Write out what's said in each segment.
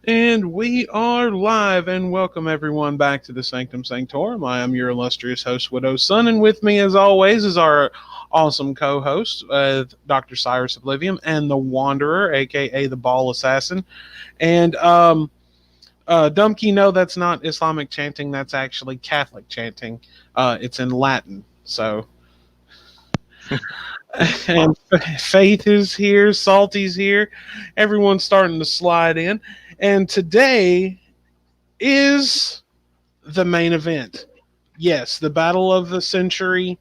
And we are live, and welcome everyone back to the Sanctum Sanctorum. I am your illustrious host, Widow's Son, and with me, as always, is our awesome co-host, Dr. Cyrus Oblivium, and the Wanderer, aka the Ball Assassin. And Dumpkey, no, that's not Islamic chanting. That's actually Catholic chanting. It's in Latin, so. And Faith is here, Salty's here. Everyone's starting to slide in. And today is the main event. Yes, the battle of the century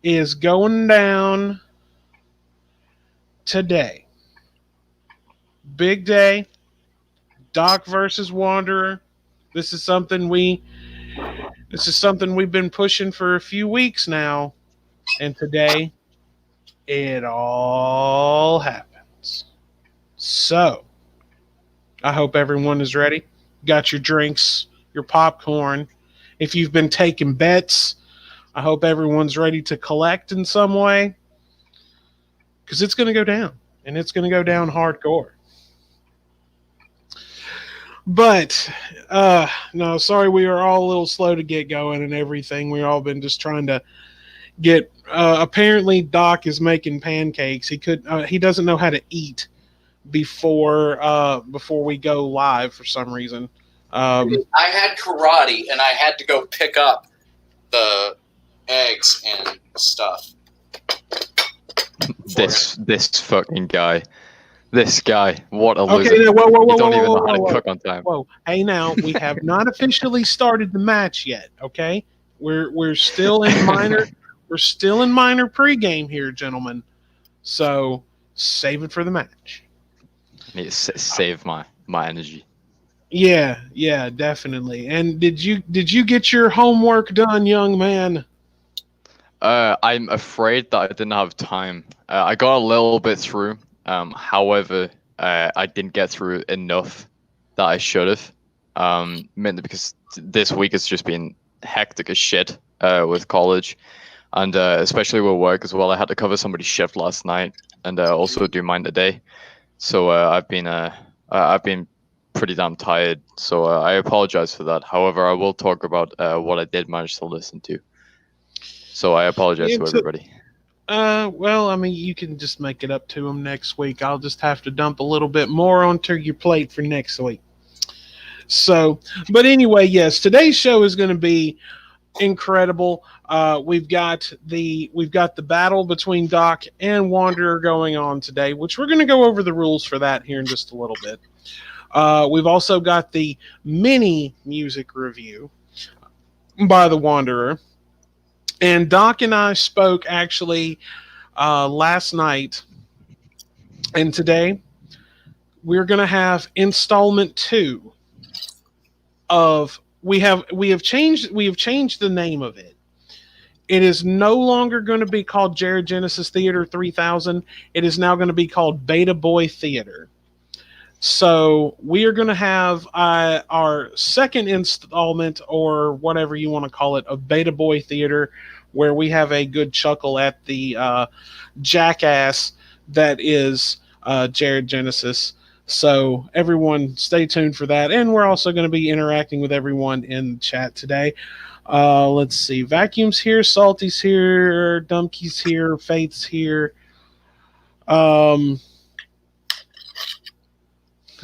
is going down today. Big day. Doc versus Wanderer. This is something we've been pushing for a few weeks now. And today it all happens. So I hope everyone is ready. Got your drinks, your popcorn. If you've been taking bets, I hope everyone's ready to collect in some way. Because it's going to go down. And it's going to go down hardcore. But, no, sorry, we are all a little slow to get going and everything. We've all been just trying to get, apparently Doc is making pancakes. He doesn't know how to eat before we go live for some reason. I had karate and I had to go pick up the eggs and stuff. This fucking guy. This guy. What a loser. Okay, whoa, you don't even know how to cook on time. Whoa. Hey, now, we have not officially started the match yet, okay? We're still in minor pregame here, gentlemen. So save it for the match. I need to save my energy. Yeah, definitely. And did you get your homework done, young man? I'm afraid that I didn't have time. I got a little bit through. However, I didn't get through enough that I should have. Mainly because this week has just been hectic as shit with college, and especially with work as well. I had to cover somebody's shift last night and also do mine today. So I've been pretty damn tired. So I apologize for that. However, I will talk about what I did manage to listen to. So I apologize to everybody. Well, I mean, you can just make it up to them next week. I'll just have to dump a little bit more onto your plate for next week. So, but anyway, yes, today's show is going to be incredible. We've got the battle between Doc and Wanderer going on today, which we're going to go over the rules for that here in just a little bit. We've also got the mini music review by the Wanderer. And Doc and I spoke actually last night, and today we're going to have installment 2 of we have changed the name of it. It is no longer going to be called Jared Genesis Theater 3000. It is now going to be called Beta Boy Theater. So we are going to have our second installment, or whatever you want to call it, of Beta Boy Theater, where we have a good chuckle at the jackass that is Jared Genesis. So everyone stay tuned for that. And we're also going to be interacting with everyone in the chat today. Let's see. Vacuum's here. Salty's here. Dumpkey's here. Faith's here.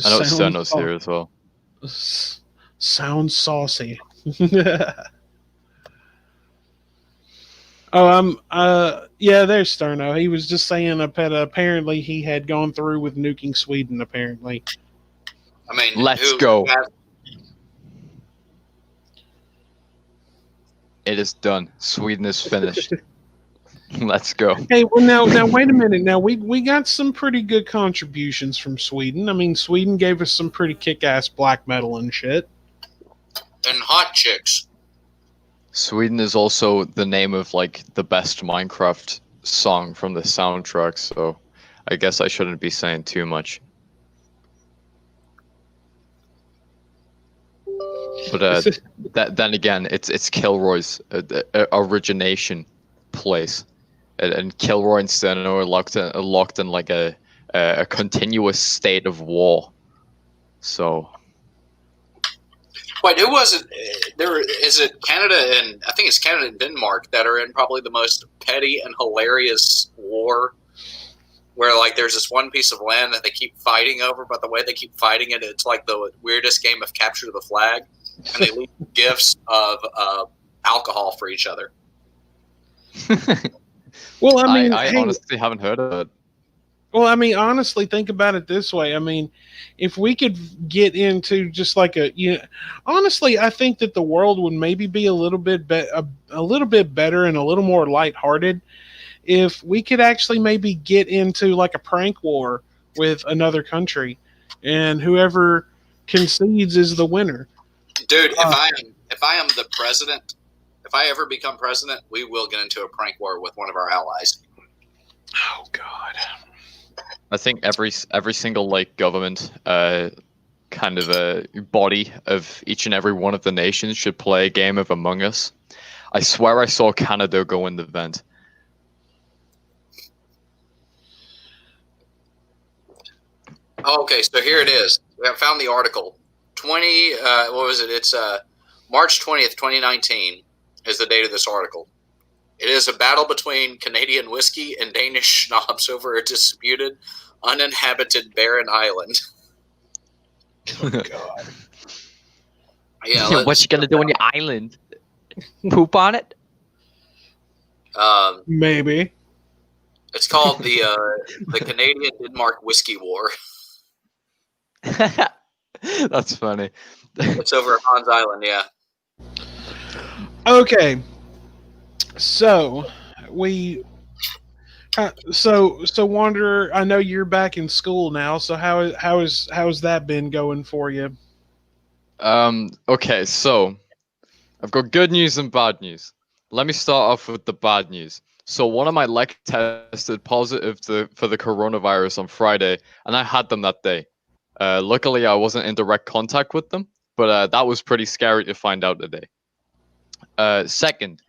I know Sono's here as well. Sounds saucy. Oh, yeah, there's Sterno. He was just saying apparently he had gone through with nuking Sweden, apparently. I mean, let's go. It is done. Sweden is finished. Let's go. Hey, well, now wait a minute. Now we got some pretty good contributions from Sweden. I mean, Sweden gave us some pretty kick-ass black metal and shit. And hot chicks. Sweden is also the name of like the best Minecraft song from the soundtrack, so I guess I shouldn't be saying too much. But then again, it's Kilroy's origination place, and Kilroy and Steno are locked in like a continuous state of war. So. Wait, who was it? Is it Canada and I think it's Canada and Denmark that are in probably the most petty and hilarious war, where like there's this one piece of land that they keep fighting over, but the way they keep fighting it, it's like the weirdest game of capture the flag, and they leave gifts of alcohol for each other. Well, I mean, I honestly haven't heard of it. Well, I mean, honestly, think about it this way. I mean, if we could get into just like honestly, I think that the world would maybe be a little bit better and a little more lighthearted if we could actually maybe get into like a prank war with another country, and whoever concedes is the winner. Dude, if I am the president, if I ever become president, we will get into a prank war with one of our allies. Oh God. I think every single like government kind of a body of each and every one of the nations should play a game of Among Us. I swear I saw Canada go in the vent. Oh, okay, so here it is. I found the article. What was it? It's March 20th, 2019 is the date of this article. It is a battle between Canadian whiskey and Danish schnapps over a disputed, uninhabited, barren island. Oh, God. Yeah, what you gonna do on your island? Poop on it? Maybe. It's called the Canadian Denmark Whiskey War. That's funny. It's over at Hans Island, yeah. Okay. So so Wanderer, I know you're back in school now. So how's that been going for you? Okay, so I've got good news and bad news. Let me start off with the bad news. So one of my lecturers tested positive for the coronavirus on Friday, and I had them that day. Luckily, I wasn't in direct contact with them, but that was pretty scary to find out today. Second,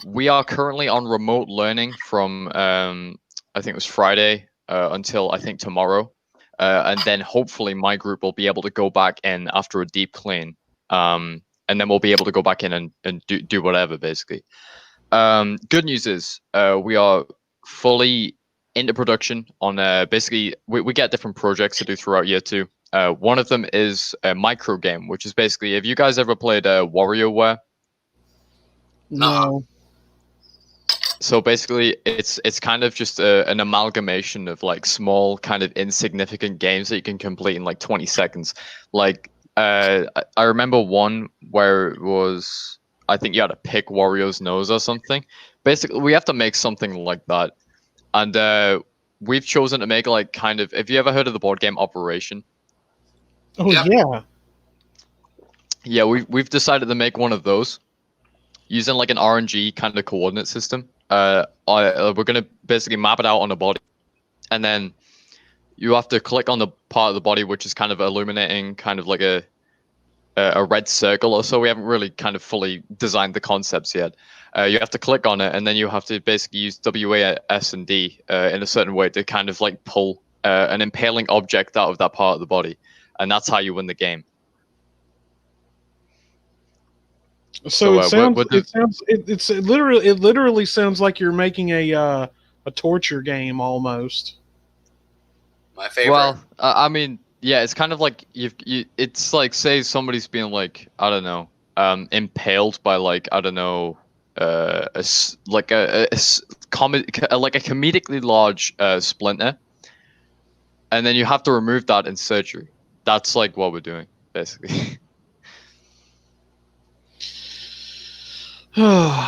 we are currently on remote learning from, I think it was Friday until I think tomorrow. And then hopefully my group will be able to go back in after a deep clean. And then we'll be able to go back in and do whatever, basically. Good news is we are fully into production on basically, we get different projects to do throughout year 2. One of them is a micro game, which is basically, have you guys ever played WarioWare? No. So basically, it's kind of just an amalgamation of like small, kind of insignificant games that you can complete in like 20 seconds. Like I remember one where it was, I think you had to pick Wario's nose or something. Basically, we have to make something like that, and we've chosen to make like kind of. Have you ever heard of the board game Operation? Oh yeah. Yeah, we've decided to make one of those using like an RNG kind of coordinate system. We're gonna basically map it out on a body, and then you have to click on the part of the body which is kind of illuminating, kind of like a red circle or so. We haven't really kind of fully designed the concepts yet. You have to click on it, and then you have to basically use W, A, S, and D in a certain way to kind of like pull an impaling object out of that part of the body, and that's how you win the game. So it literally sounds like you're making a torture game almost. My favorite. Well, I mean, yeah, it's kind of like it's like, say somebody's being like, I don't know, impaled by like, I don't know, like a comedically large splinter, and then you have to remove that in surgery. That's like what we're doing, basically. Hang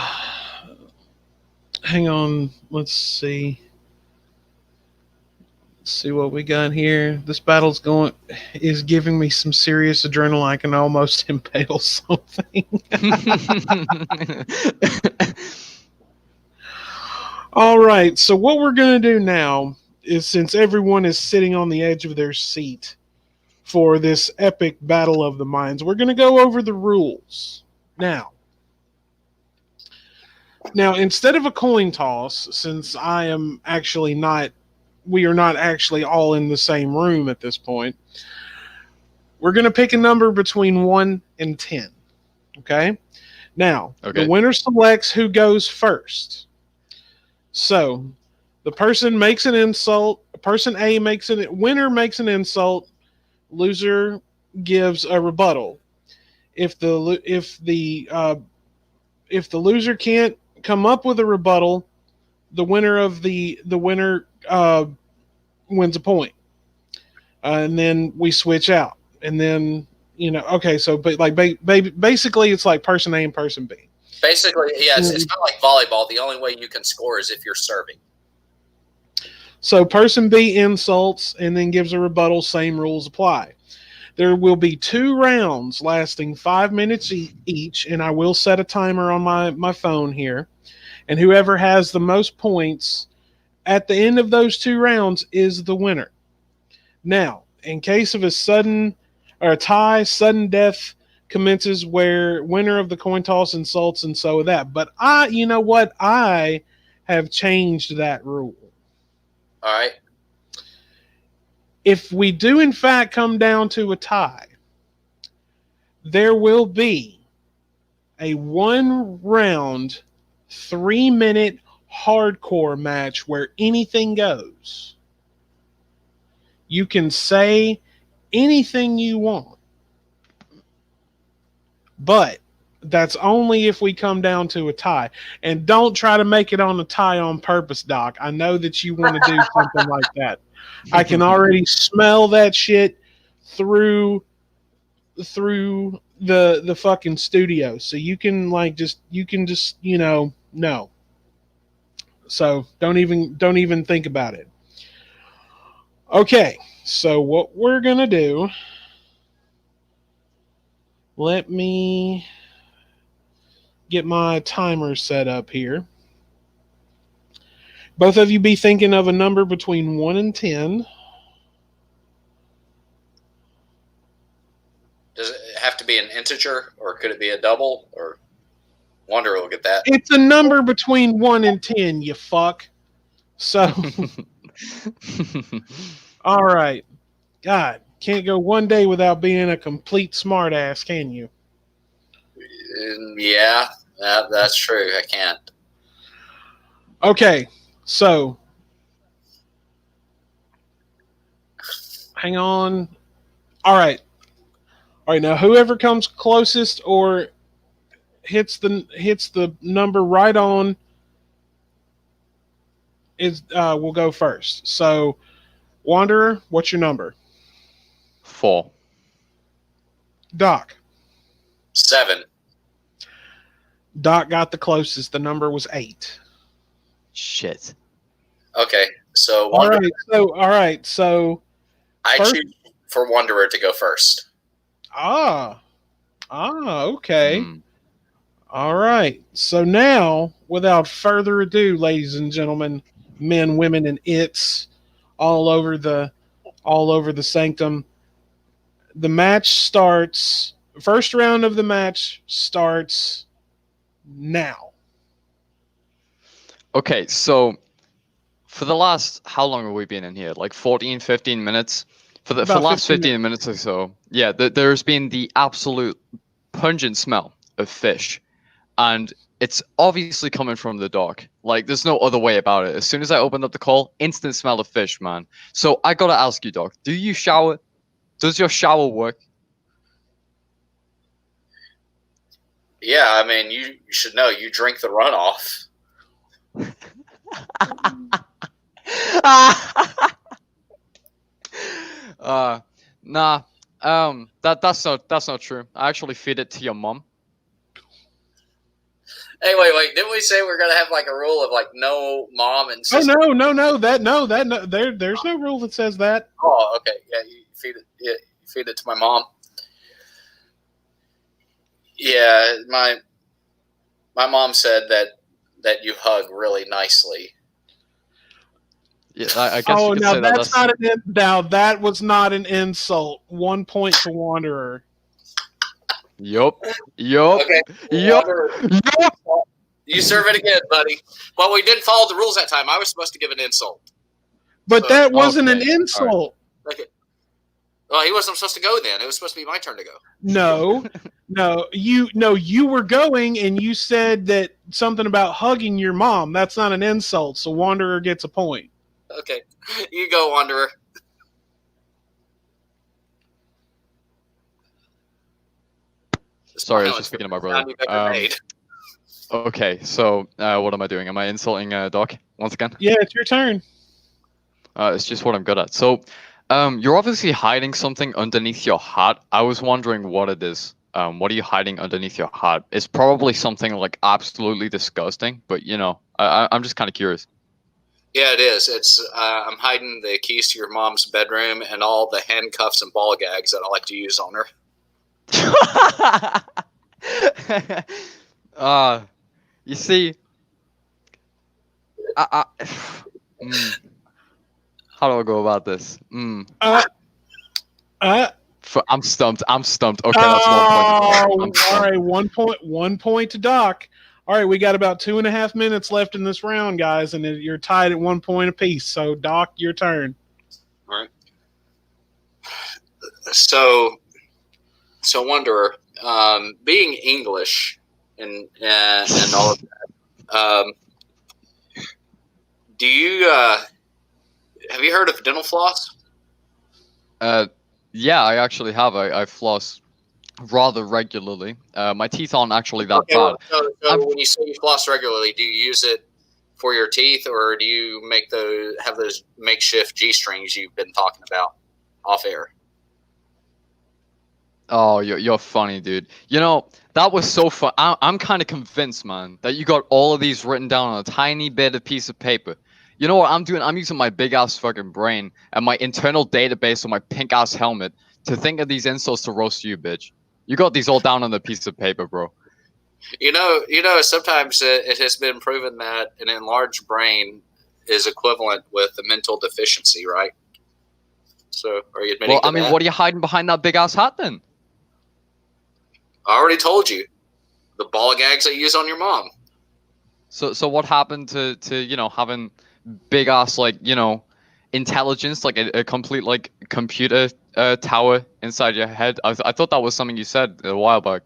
on, let's see. Let's see what we got here. This battle's is giving me some serious adrenaline. I can almost impale something. All right. So what we're going to do now is, since everyone is sitting on the edge of their seat for this epic battle of the minds, we're going to go over the rules. Now, instead of a coin toss, since we are not actually all in the same room at this point, we're going to pick a number between 1 and 10. Okay? Now, the winner selects who goes first. So, the person makes an insult, person A winner makes an insult, loser gives a rebuttal. If the loser can't come up with a rebuttal, the winner wins a point, and then we switch out, and then okay. So, but like basically, it's like person A and person B. Basically, yeah, it's kind of like volleyball. The only way you can score is if you're serving. So, person B insults and then gives a rebuttal. Same rules apply. There will be 2 rounds lasting 5 minutes each, and I will set a timer on my phone here. And whoever has the most points at the end of those 2 rounds is the winner. Now, in case of a tie, sudden death commences where winner of the coin toss insults and so that. But I have changed that rule. All right. If we do in fact come down to a tie, there will be a 1 round, 3-minute hardcore match where anything goes. You can say anything you want, but that's only if we come down to a tie. And don't try to make it on a tie on purpose, Doc. I know that you want to do something like that. I can already smell that shit through the fucking studio. So you can just no. So don't even think about it. Okay, so what we're gonna do, let me get my timer set up here. Both of you be thinking of a number between 1 and 10. Does it have to be an integer, or could it be a double? Or Wonder will get that. It's a number between 1 and 10, you fuck. So, all right. God, can't go one day without being a complete smartass, can you? Yeah, that's true. I can't. Okay, so hang on. All right. Now whoever comes closest or hits the number right on is will go first. So, Wanderer, what's your number? 4. Doc. 7. Doc got the closest. The number was 8. Shit. Okay, so all right. So I choose for Wanderer to go first. Okay. All right. So now, without further ado, ladies and gentlemen, men, women, and its all over the sanctum, the match starts. First round of the match starts now. Okay, so for the last, how long have we been in here? Like 14, 15 minutes? For the last 15 minutes or so, yeah, there's been the absolute pungent smell of fish. And it's obviously coming from the dock. Like, there's no other way about it. As soon as I opened up the call, instant smell of fish, man. So I gotta ask you, Doc, do you shower? Does your shower work? Yeah, I mean, you should know. You drink the runoff. Nah. That's not true. I actually feed it to your mom. Hey, wait! Didn't we say we're gonna have like a rule of like no mom and sister? Oh no! There's no rule that says that. Oh, okay. Yeah, you feed it. Yeah, you feed it to my mom. Yeah, my mom said that you hug really nicely, Yeah, I guess Oh, you could now say that's that's. not now that was not an insult. 1 point to Wanderer. Yup. Yup. Okay, Yup. Wanderer, Yup. you serve it again, buddy. Well, we didn't follow the rules that time. I was supposed to give an insult. But So, that wasn't an Okay, all right. insult. okay. Well, he wasn't supposed to go then. It was supposed to be my turn to go. No. You were going and you said that something about hugging your mom. That's not an insult, so Wanderer gets a point. Okay, you go, Wanderer. Sorry, I was just speaking to my brother. Sound you've ever made. Okay, so what am I doing? Am I insulting Doc once again? Yeah, it's your turn. It's just what I'm good at. So, you're obviously hiding something underneath your hat. I was wondering what it is. What are you hiding underneath your hat? It's probably something like absolutely disgusting, but I'm just kind of curious. Yeah, it is. It's I'm hiding the keys to your mom's bedroom and all the handcuffs and ball gags that I like to use on her. You see, how do I go about this? I'm stumped. Okay, that's 1 point. All right, 1 point to Doc. All right, we got about 2.5 minutes left in this round, guys, and you're tied at 1 point apiece. So, Doc, your turn. All right. So Wanderer, being English and all of that, do you have you heard of dental floss? Yeah, I actually have. I floss rather regularly. My teeth aren't actually that bad. So when you say you floss regularly, do you use it for your teeth, or do you have those makeshift G-strings you've been talking about off air? Oh, you're funny, dude. That was so fun. I'm kind of convinced, man, that you got all of these written down on a tiny bit of piece of paper. You know what I'm doing? I'm using my big ass fucking brain and my internal database on my pink ass helmet to think of these insults to roast you, bitch. You got these all down on a piece of paper, bro. Sometimes it has been proven that an enlarged brain is equivalent with a mental deficiency, right? So, are you admitting? Well, I mean, that? What are you hiding behind that big ass hat then? I already told you, the ball gags I use on your mom. So what happened to having big ass intelligence, like a complete computer tower inside your head? I thought that was something you said a while back.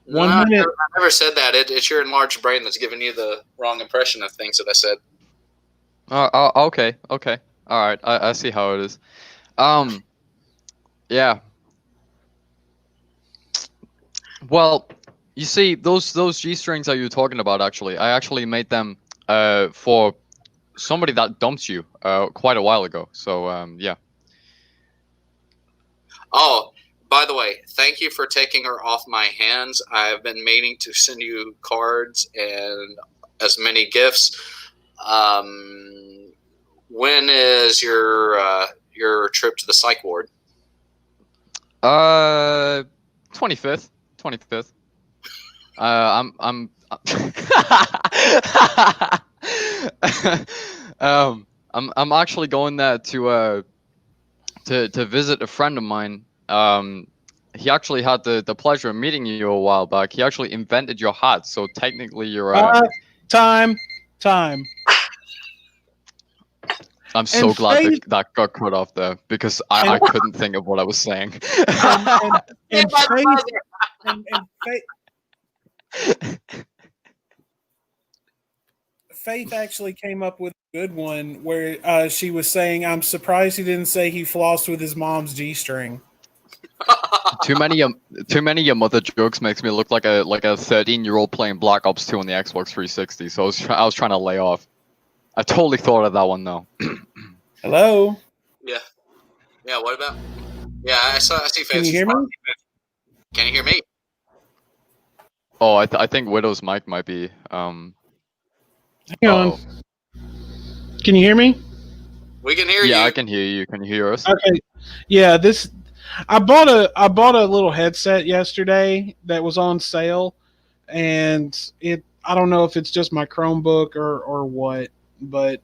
No, I never said that. It's your enlarged brain that's giving you the wrong impression of things that I said. Okay. All right, I see how it is. Yeah. Well, you see, those G-strings that you're talking about, I actually made them for somebody that dumped you quite a while ago. So yeah. Oh, by the way, thank you for taking her off my hands. I've been meaning to send you cards and as many gifts. When is your trip to the psych ward? 25th. I'm I'm actually going there to visit a friend of mine. He actually had the pleasure of meeting you a while back. He actually invented your hat, so technically you're time. I'm so glad that got cut off there because I couldn't think of what I was saying. Faith actually came up with a good one where she was saying, "I'm surprised he didn't say he flossed with his mom's G-string." Too many of your mother jokes makes me look like a 13-year-old playing Black Ops 2 on the Xbox 360. So I was trying to lay off. I totally thought of that one though. Hello. Yeah. What about? Yeah, I see. Can you hear me? Can you hear me? Oh, I think Widow's mic might be. Hang on. Can you hear me? We can hear you. Yeah, I can hear you. Can you hear us? Okay. Yeah, I bought a little headset yesterday that was on sale, and I don't know if it's just my Chromebook or what, but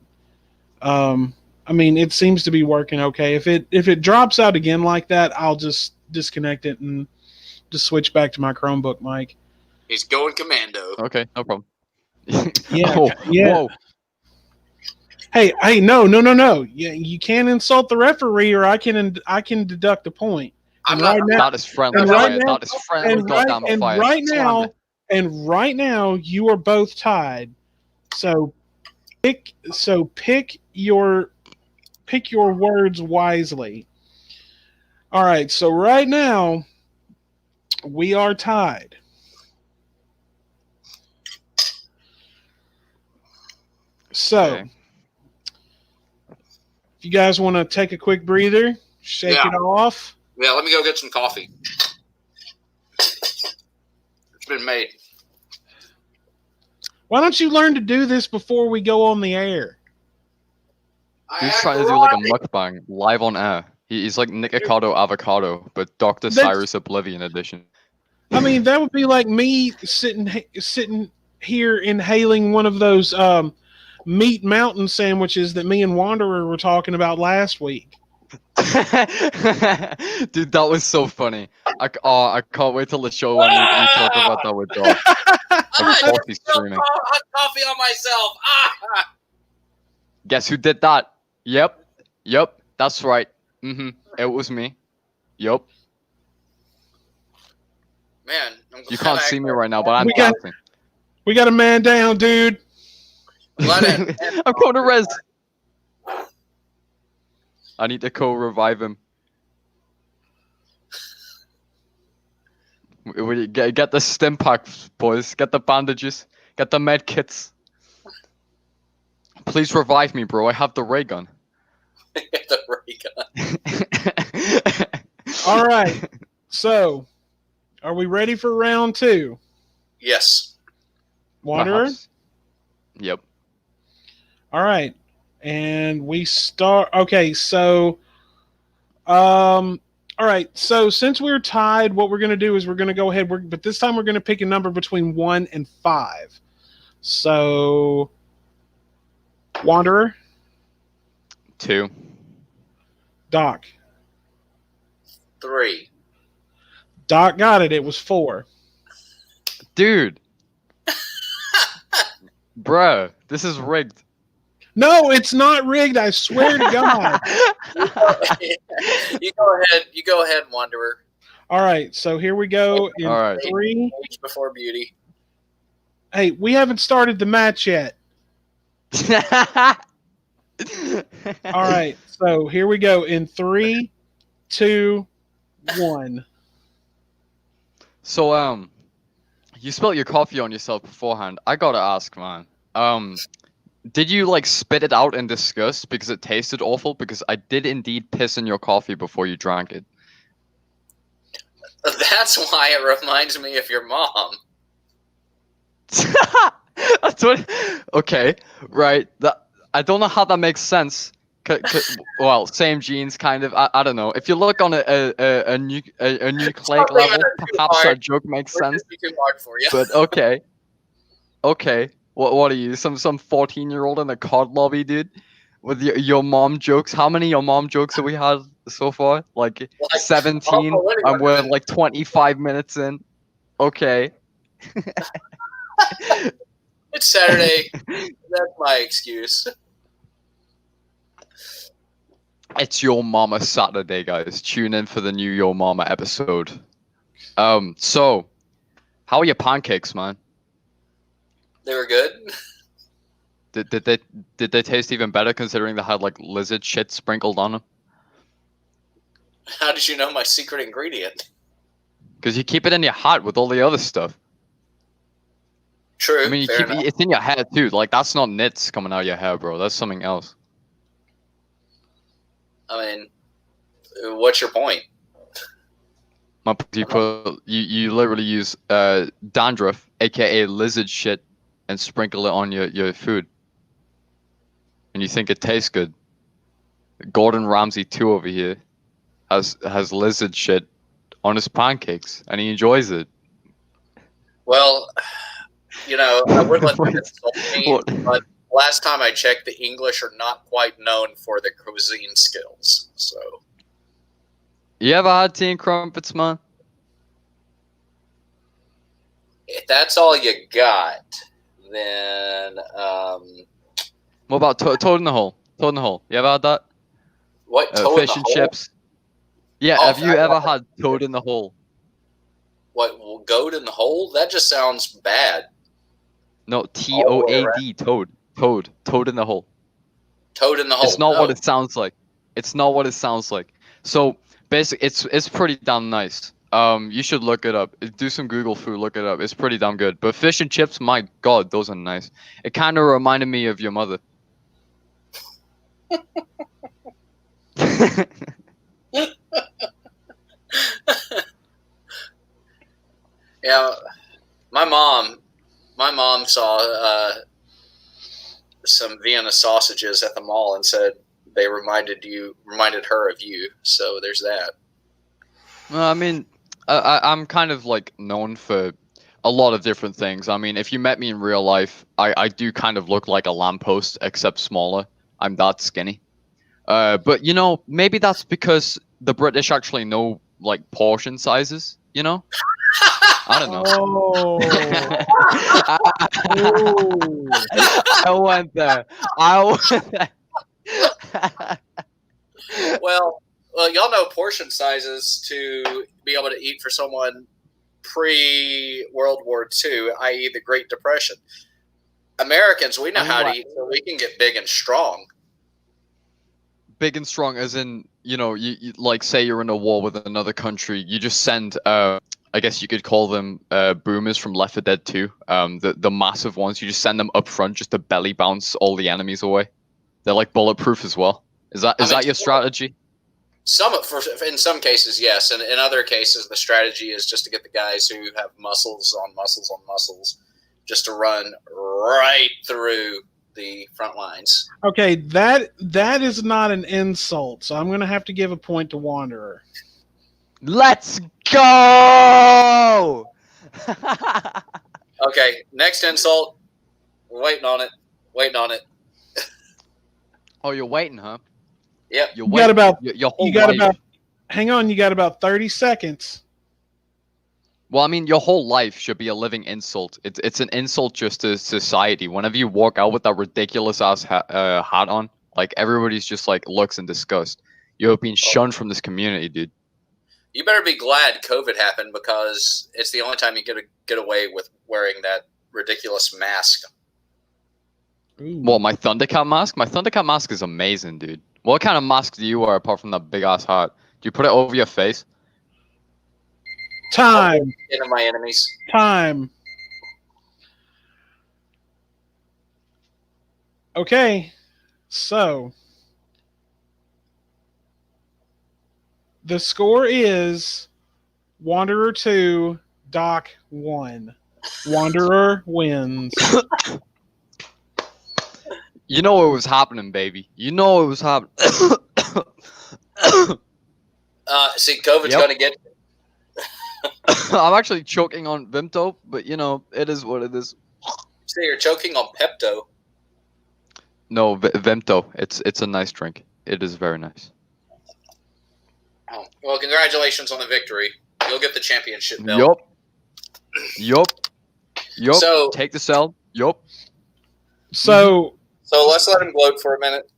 I mean, it seems to be working okay. If it drops out again like that, I'll just disconnect it and just switch back to my Chromebook mic. He's going commando. Okay, no problem. Yeah, Oh, yeah. whoa. Hey, no. You can't insult the referee, or I can deduct a point. I'm And not. right now, That is friendly and fire. right now, That is friendly goddamn fire. Slam it. right now, you are both tied. So pick your words wisely. All right, so right now we are tied. So, Okay. if you guys want to take a quick breather, shake Yeah. it off. Yeah, let me go get some coffee. It's been made. Why don't you learn to do this before we go on the air? He's trying to do like a mukbang live on air. He's like Nick Avocado Avocado, but Dr. That's- Cyrus Oblivion edition. I mean, that would be like me sitting here inhaling one of those meat mountain sandwiches that me and Wanderer were talking about last week. Dude, that was so funny. I can't wait till the show when we talk about that with Doc. Of course he's streaming. Hot coffee on myself. Ah! Guess who did that? Yep, that's right. It was me. Yep. Man, You can't see me right now, but I'm We got- dancing. We got a man down, dude. I'm going to res. I need to revive him. We get the stim packs, boys. Get the bandages. Get the med kits. Please revive me, bro. I have the ray gun. the ray gun. All right. So, are we ready for round 2? Yes. Wanderer? Perhaps. Yep. All right. And we start. Okay, so, all right. So since we're tied, what we're going to do is we're going to go ahead. But this time we're going to pick a number between 1 and 5. So, Wanderer, 2. Doc. 3. Doc got it. It was 4. Dude. Bruh, this is rigged. No, it's not rigged. I swear to God. You go ahead, Wanderer. All right. So here we go. In All right. 3. Age before beauty. Hey, we haven't started the match yet. All right. So here we go. In 3, 2, 1. So, you spilled your coffee on yourself beforehand. I gotta ask, man. Did you like spit it out in disgust because it tasted awful? Because I did indeed piss in your coffee before you drank it. That's why it reminds me of your mom. That's what. Okay, right. I don't know how that makes sense. Well, same genes, kind of. I don't know. If you look on a nucleic level, perhaps that joke makes sense. It'd be too hard for you. But okay. What are you? Some 14-year-old in a COD lobby, dude? With your mom jokes. How many your mom jokes have we had so far? Like 17, and we're like 25 minutes in. Okay. It's Saturday. That's my excuse. It's Your Mama Saturday, guys. Tune in for the new Your Mama episode. So, how are your pancakes, man? They were good. Did they taste even better considering they had like lizard shit sprinkled on them? How did you know my secret ingredient? Because you keep it in your hat with all the other stuff. True. I mean, you fair keep enough. it's in your hair too. Like that's not nits coming out of your hair, bro. That's something else. I mean, what's your point? You literally use dandruff, aka lizard shit, and sprinkle it on your food, and you think it tastes good. Gordon Ramsay 2 over here has lizard shit on his pancakes, and he enjoys it. Well, I would let them insult me, What? but last time I checked, the English are not quite known for their cuisine skills. So, You ever had tea and crumpets, man? if that's all you got, then What about toad in the hole? Toad in the hole. You ever had that? what? Toe in Fish the and hole? chips. Yeah, Oh, have you ever had toad in the hole? What? Goat in the hole? That just sounds bad. No, Toad. Toad in the hole. Toad in the hole. It's not No. what it sounds like. It's not what it sounds like. So basically, it's pretty damn nice. You should look it up. Do some Google food. Look it up. It's pretty damn good. But fish and chips, my God, those are nice. It kind of reminded me of your mother. Yeah, my mom saw some Vienna sausages at the mall and said they reminded her of you. So there's that. Well, I mean, I'm kind of like known for a lot of different things. I mean, if you met me in real life, I do kind of look like a lamppost, except smaller. I'm that skinny. But you know, maybe that's because the British actually know like portion sizes. You know, I don't know. Oh. I went there. I went there. Well, y'all know portion sizes to be able to eat for someone pre-World War II, i.e. the Great Depression. Americans, we know how to eat, so we can get big and strong. Big and strong, as in, you know, you like say you're in a war with another country, you just send, I guess you could call them boomers from Left 4 Dead 2, the massive ones. You just send them up front just to belly bounce all the enemies away. They're like bulletproof as well. Is that your strategy? In some cases, yes, and in other cases, the strategy is just to get the guys who have muscles on muscles on muscles, just to run right through the front lines. Okay, that is not an insult, so I'm going to have to give a point to Wanderer. Let's go! Okay, next insult. Waiting on it. Oh, you're waiting, huh? Yep. You're You waiting. got about your whole you got life. about hang on, you got about 30 seconds. Well, I mean, your whole life should be a living insult. It's an insult just to society. Whenever you walk out with that ridiculous ass hat on, like everybody's just like looks in disgust. You're being shunned from this community, dude. You better be glad COVID happened, because it's the only time you get away with wearing that ridiculous mask. Ooh. Well, my Thundercat mask? My Thundercat mask is amazing, dude. What kind of mask do you wear apart from that big ass hat? Do you put it over your face? Time. Into my enemies. Time. Okay, so the score is Wanderer 2, Doc 1. Wanderer wins. You know what was happening, baby. You know what was happening. See, COVID's Yep. going to get you. I'm actually choking on Vimto, but you know, it is what it is. See, you're choking on Pepto. No, Vimto. It's a nice drink. It is very nice. Oh, well, congratulations on the victory. You'll get the championship belt. Yup. So- Take the cell. Yup. So So let's let him gloat for a minute.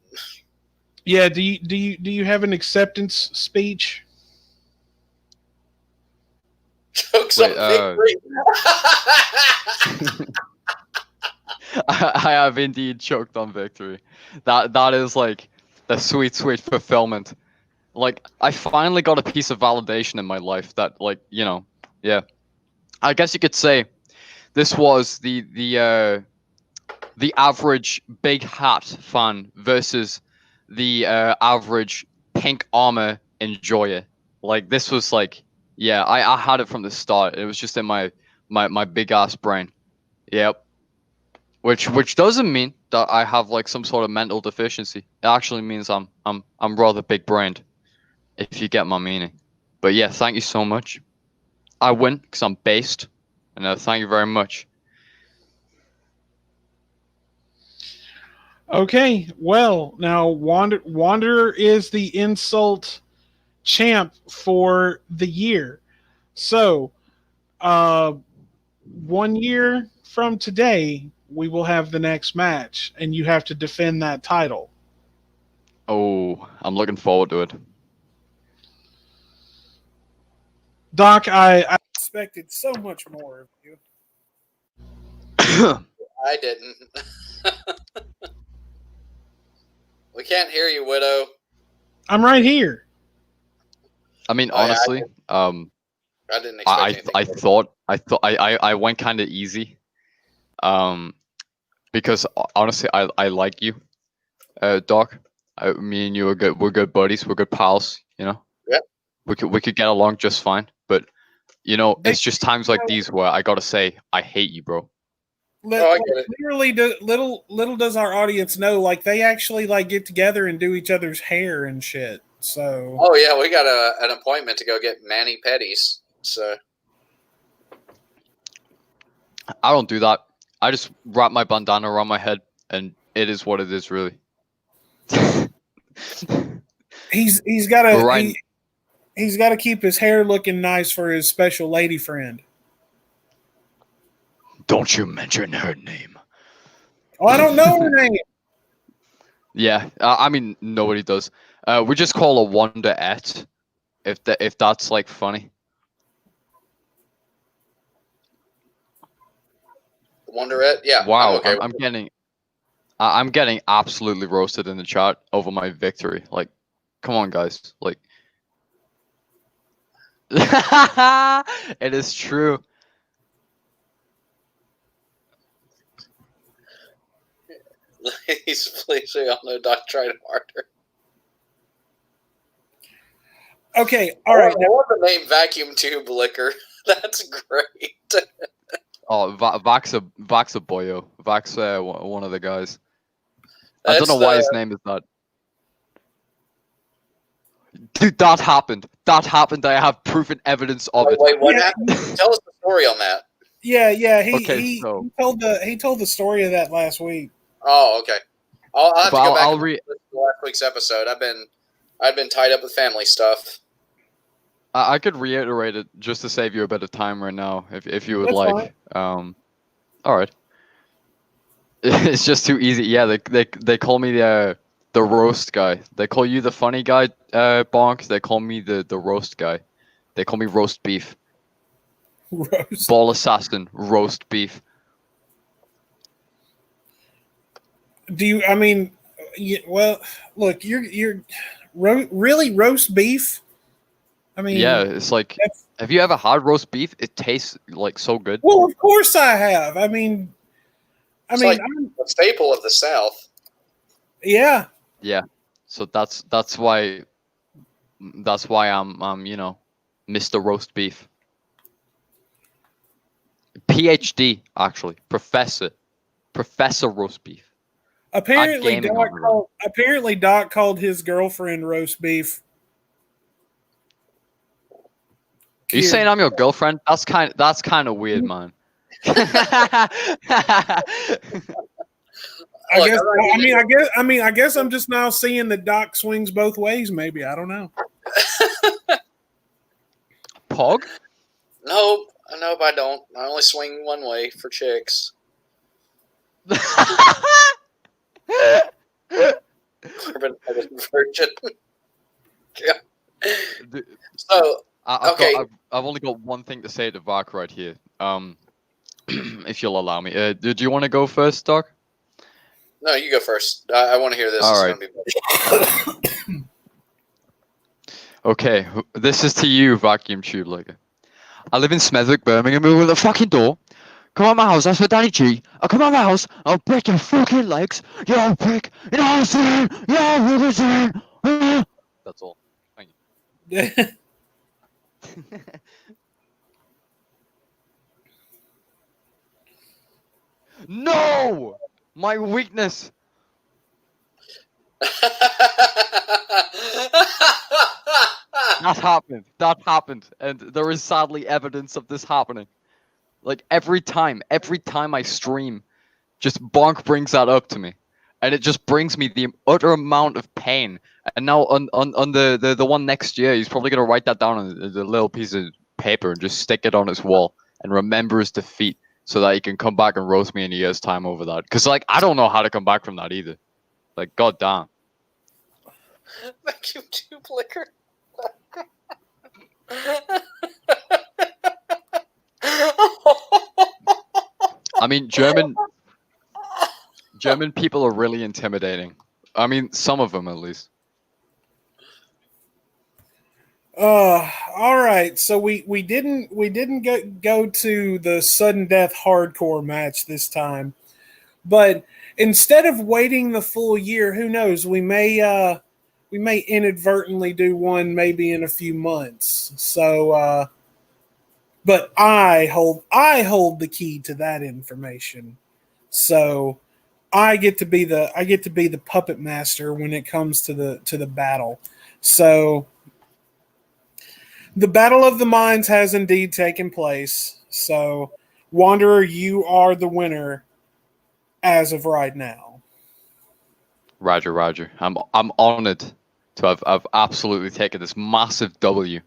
yeah, do you have an acceptance speech? Chokes Wait, on victory. I have indeed choked on victory. That is like the sweet fulfillment. Like, I finally got a piece of validation in my life that, like, you know, yeah. I guess you could say this was the average big hat fan versus the average pink armor enjoyer. Like, this was like, yeah, I had it from the start. It was just in my big ass brain. Yep. Which doesn't mean that I have like some sort of mental deficiency. It actually means I'm rather big brained, if you get my meaning. But yeah, thank you so much. I win because I'm based, and thank you very much. Okay, well, now Wanderer is the insult champ for the year. So, 1 year from today, we will have the next match, and you have to defend that title. Oh, I'm looking forward to it. Doc, I expected so much more of you. I didn't. We can't hear you, Widow. I'm right here. I mean, Oh, yeah, honestly, I didn't expect anything. I went kind of easy, because honestly, I like you, Doc. Me and you are good. We're good buddies. We're good pals. You know. Yep. We could get along just fine. But you know, They- it's just times like these where I gotta say I hate you, bro. I get it. Literally, little does our audience know, like they actually like get together and do each other's hair and shit. So, Oh yeah, we got an appointment to go get mani pedis. So I don't do that. I just wrap my bandana around my head, and it is what it is, really. he's got But to right, he's got to keep his hair looking nice for his special lady friend. don't you mention her name. Oh, I don't know her name. Yeah, I mean nobody does. We just call her Wonderette, if that's like funny. Wonderette, yeah. Wow, I'm okay. I'm getting absolutely roasted in the chat over my victory. Like, come on, guys. Like, it is true. Please, we all know Doc tried harder. Okay, all right. I want the name Vacuum Tube Liquor. That's great. Oh, Vax a boyo. Vax, one of the guys. I That's don't know why his name is that. Dude, that happened. That happened. I have proof and evidence of it. Wait, what Yeah. happened? Tell us the story on that. Yeah. Okay, He so- he told the story of that last week. Oh, okay. I'll have to But go back I'll and listen to last week's episode. I've been tied up with family stuff. I could reiterate it just to save you a bit of time right now, if you would That's like. All right. It's just too easy. Yeah, they call me the roast guy. They call you the funny guy, Bonk. They call me the roast guy. They call me roast beef. Roast. Ball assassin, roast beef. Do you? I mean, well, look, you're really roast beef. I mean, Yeah, it's like, that's- have you ever had roast beef? It tastes like so good. well, of course I have. I mean, It's like a staple of the South. yeah. Yeah, so that's why I'm you know, Mr. Roast Beef. PhD actually, Professor Roast Beef. Apparently, gaming on the road. Doc called his girlfriend roast beef. Are you saying I'm your girlfriend? That's kind of weird, man. I guess I'm just now seeing that Doc swings both ways. Maybe I don't know. Pog? Nope, I don't. I only swing one way for chicks. Carbon virgin. Yeah. So okay. I've only got one thing to say to Vark right here. If you'll allow me. Do you want to go first, Doc? No, you go first. I want to hear this. All right. Okay, this is to you, Vacuum Tube Liquor. I live in Smethwick, Birmingham, with the fucking door. Come out my house, that's for Danny G. I'll come out my house, I'll break your fucking legs, you prick, you know what I'm saying? That's all. Thank you. No! My weakness! That happened, and there is sadly evidence of this happening. Like every time I stream, just Bonk brings that up to me, and it just brings me the utter amount of pain. And now on the one next year, he's probably gonna write that down on a little piece of paper and just stick it on his wall and remember his defeat, so that he can come back and roast me in a year's time over that. Because like I don't know how to come back from that either. Like goddamn. Vacuum tube liquor. I mean, German people are really intimidating. I mean, some of them at least. All right. So we didn't go to the sudden death hardcore match this time, but instead of waiting the full year, who knows? We may inadvertently do one maybe in a few months. So, but I hold the key to that information. So I get to be the puppet master when it comes to the battle. So the Battle of the Minds has indeed taken place. So, Wanderer, you are the winner as of right now. Roger. I'm honored to have absolutely taken this massive W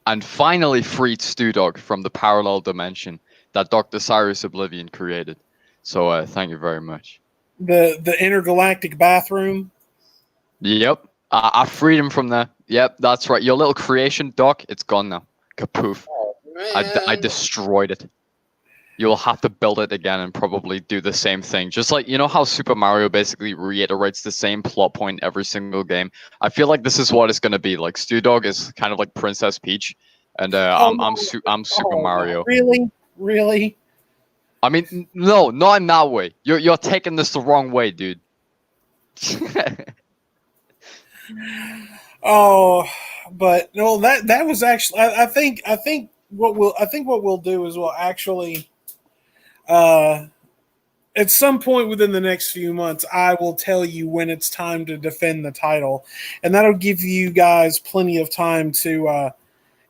and finally freed Stu Dog from the parallel dimension that Dr. Cyrus Oblivion created. So thank you very much. The intergalactic bathroom. Yep. I freed him from there. Yep, that's right. Your little creation, Doc, it's gone now. Kapoof. Oh, I destroyed it. You'll have to build it again and probably do the same thing. Just like, you know how Super Mario basically reiterates the same plot point every single game? I feel like this is what it's going to be. Like, Stu Dog is kind of like Princess Peach, and I'm Super Mario. Really? I mean, no, not in that way. You're taking this the wrong way, dude. Oh, but no, that was actually. I think what we'll do is we'll actually, at some point within the next few months, I will tell you when it's time to defend the title, and that'll give you guys plenty of time to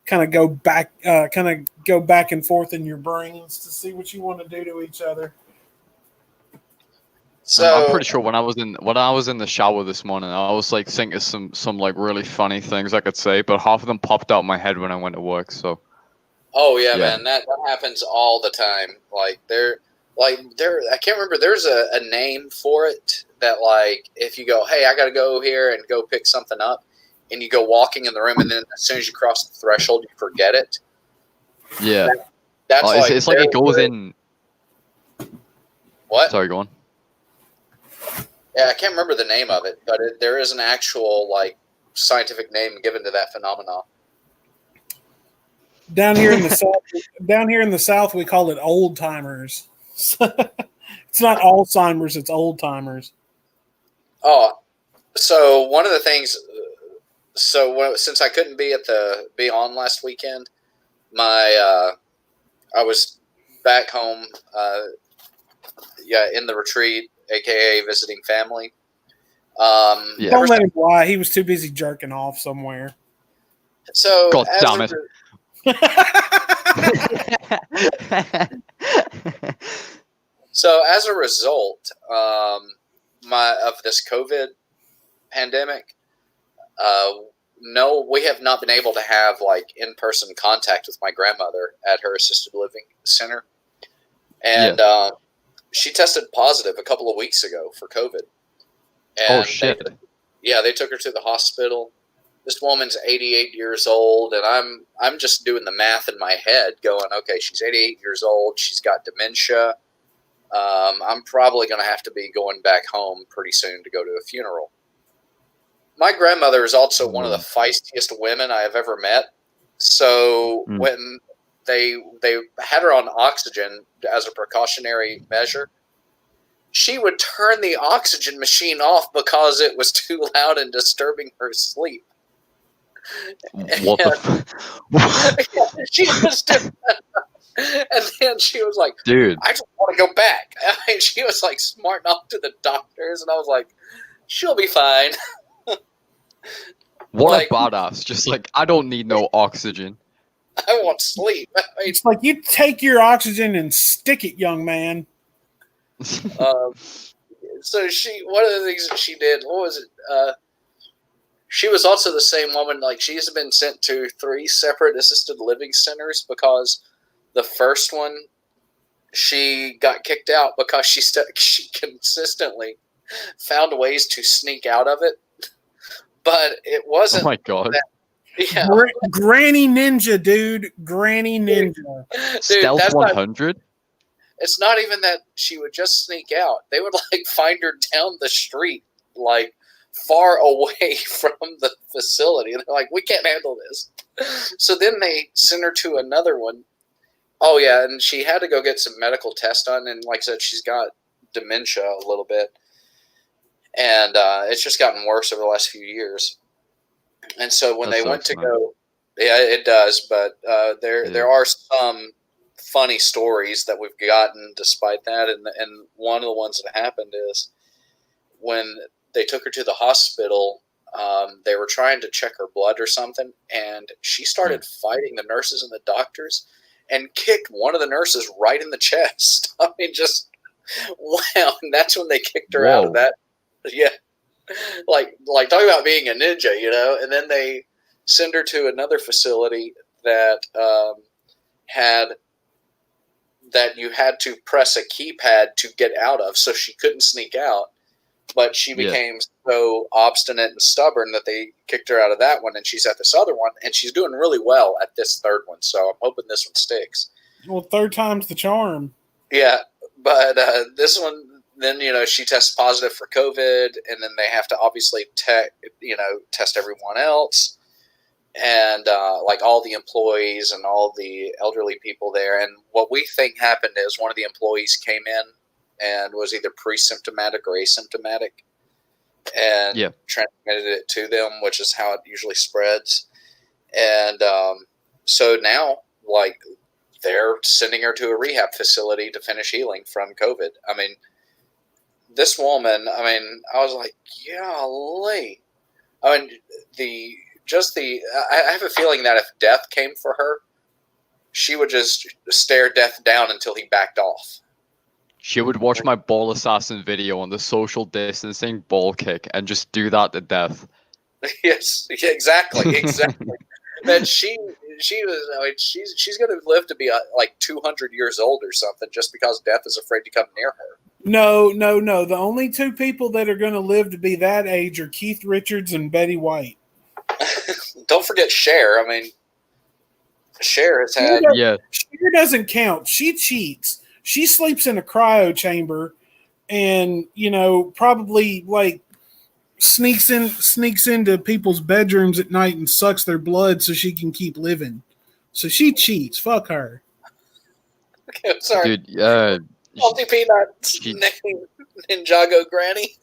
kind of go back and forth in your brains to see what you want to do to each other. So I'm pretty sure when I was in the shower this morning, I was like thinking some like really funny things I could say, but half of them popped out of my head when I went to work. So. Oh yeah, Yeah. man, that happens all the time. I can't remember. There's a name for it that, like, if you go, hey, I got to go here and go pick something up, and you go walking in the room, and then as soon as you cross the threshold, you forget it. Yeah. That's it's like it goes in. What? Sorry, go on. Yeah, I can't remember the name of it, but there is an actual like scientific name given to that phenomenon. Down here in the south, we call it old timers. It's not Alzheimer's; it's old timers. Oh, so one of the things. Since I couldn't be on last weekend, I was back home. In the retreat, aka visiting family. Yeah. Don't let him lie. He was too busy jerking off somewhere. So God damn it. So as a result, of this COVID pandemic, no, we have not been able to have like in-person contact with my grandmother at her assisted living center, and she tested positive a couple of weeks ago for COVID. And oh shit! They took her to the hospital. This woman's 88 years old, and I'm just doing the math in my head, going, okay, she's 88 years old. She's got dementia. I'm probably going to have to be going back home pretty soon to go to a funeral. My grandmother is also one of the feistiest women I have ever met. So when they had her on oxygen as a precautionary measure, she would turn the oxygen machine off because it was too loud and disturbing her sleep. What the She was doing that. And then she was like, dude, I just want to go back. I mean, she was like smart enough to the doctors, and I was like, she'll be fine. What like, a badass. Just like, I don't need no oxygen. I want sleep. I mean, It's like you take your oxygen and stick it, young man. So one of the things that she did, what was it? She was also the same woman. Like she's been sent to 3 separate assisted living centers because the first one she got kicked out because she consistently found ways to sneak out of it, but it wasn't. Oh my god! Yeah, Granny Ninja, dude. Granny Ninja. dude, Stealth that's 100. It's not even that she would just sneak out. They would like find her down the street, like far away from the facility. And they're like, we can't handle this. So then they sent her to another one. Oh yeah, and she had to go get some medical tests done. And like I said, she's got dementia a little bit, and it's just gotten worse over the last few years. And so when That they went sucks, to man. go, yeah, it does. But there are some funny stories that we've gotten despite that. And one of the ones that happened is when they took her to the hospital, they were trying to check her blood or something, and she started fighting the nurses and the doctors and kicked one of the nurses right in the chest. I mean, just wow. And that's when they kicked her out of Whoa. that. Yeah. Like talking about being a ninja, you know. And then they send her to another facility that you had to press a keypad to get out of, so she couldn't sneak out. But she became so obstinate and stubborn that they kicked her out of that one, and she's at this other one, and she's doing really well at this third one. So I'm hoping this one sticks. Well, third time's the charm. Yeah, but this one, then she tests positive for COVID, and then they have to obviously test everyone else, and like all the employees and all the elderly people there. And what we think happened is one of the employees came in and was either pre-symptomatic or asymptomatic, and transmitted it to them, which is how it usually spreads. And so now, like, they're sending her to a rehab facility to finish healing from COVID. I mean, this woman, I was like, golly. I mean, I have a feeling that if death came for her, she would just stare death down until he backed off. She would watch my ball assassin video on the social distancing ball kick and just do that to death. Yes, exactly. That she was. I mean, she's going to live to be like 200 years old or something, just because death is afraid to come near her. No. The only 2 people that are going to live to be that age are Keith Richards and Betty White. Don't forget Cher. I mean, Cher has had. Cher doesn't count. She cheats. She sleeps in a cryo chamber, and probably like sneaks into people's bedrooms at night and sucks their blood so she can keep living. So she cheats. Fuck her. Okay, I'm sorry. Dude, Salty Peanuts, Ninjago Granny.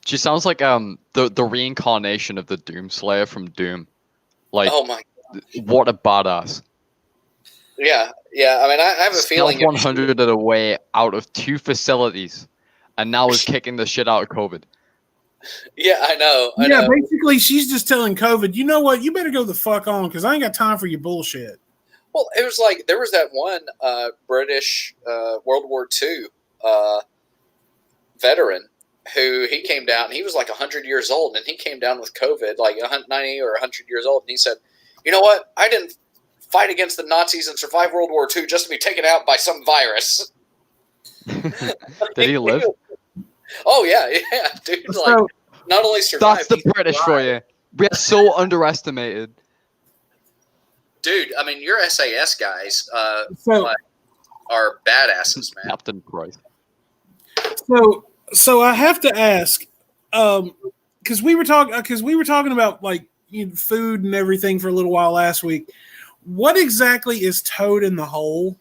She sounds like the reincarnation of the Doomslayer from Doom. Like, oh my god, what a badass! Yeah. I mean, I have a feeling 100 of the way out of 2 facilities, and now is kicking the shit out of COVID. Yeah, I know. Basically, she's just telling COVID, you know what? You better go the fuck on, because I ain't got time for your bullshit. Well, it was like there was that one British World War II veteran who he came down. He was like 100 years old, and he came down with COVID, like 90 or 100 years old. And he said, "You know what? I didn't fight against the Nazis and survive World War II just to be taken out by some virus." Did he live? Oh yeah, dude. Like, not only survived. That's the British for you. We are so underestimated. Dude, I mean, your SAS guys are badasses, man. Captain Price. So I have to ask, because we were talking about like food and everything for a little while last week. What exactly is Toad in the Hole?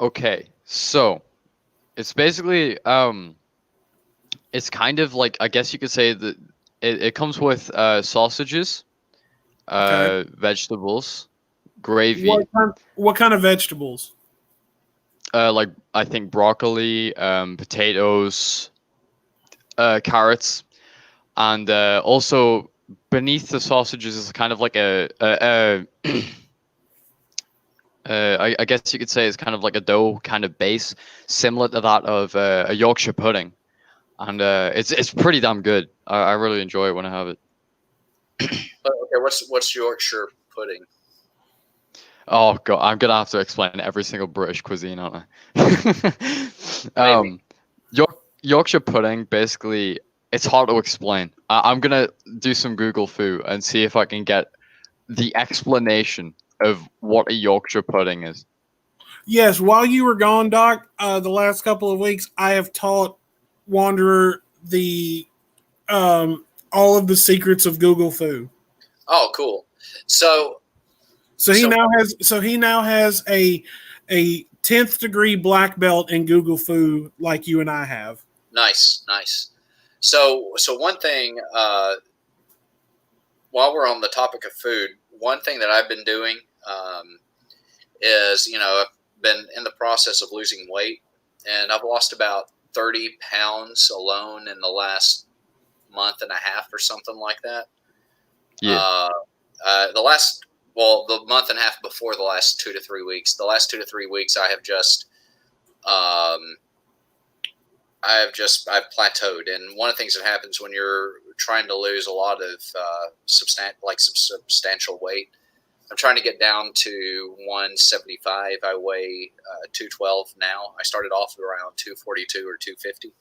Okay, so it's basically it's kind of like, I guess you could say that it comes with sausages, vegetables, gravy. What kind of vegetables? Like I think broccoli, potatoes, carrots, and also beneath the sausages is kind of like a I guess you could say it's kind of like a dough kind of base, similar to that of a Yorkshire pudding, and it's pretty damn good. I really enjoy it when I have it. Okay, what's Yorkshire pudding? Oh god, I'm gonna have to explain every single British cuisine, aren't I? Yorkshire pudding, basically, it's hard to explain. I'm gonna do some Google foo and see if I can get the explanation of what a Yorkshire pudding is. Yes, while you were gone, Doc, the last couple of weeks, I have taught Wanderer the all of the secrets of Google Foo. Oh, cool. So he now has a 10th degree black belt in Google Foo like you and I have. nice. So one thing, while we're on the topic of food, one thing that I've been doing is, I've been in the process of losing weight, and I've lost about 30 pounds alone in the last month and a half or something like that. Yeah. The month and a half before the last 2 to 3 weeks. The last 2 to 3 weeks, I've plateaued. And one of the things that happens when you're trying to lose a lot of substantial weight, I'm trying to get down to 175. I weigh 212 now. I started off around 242 or 250.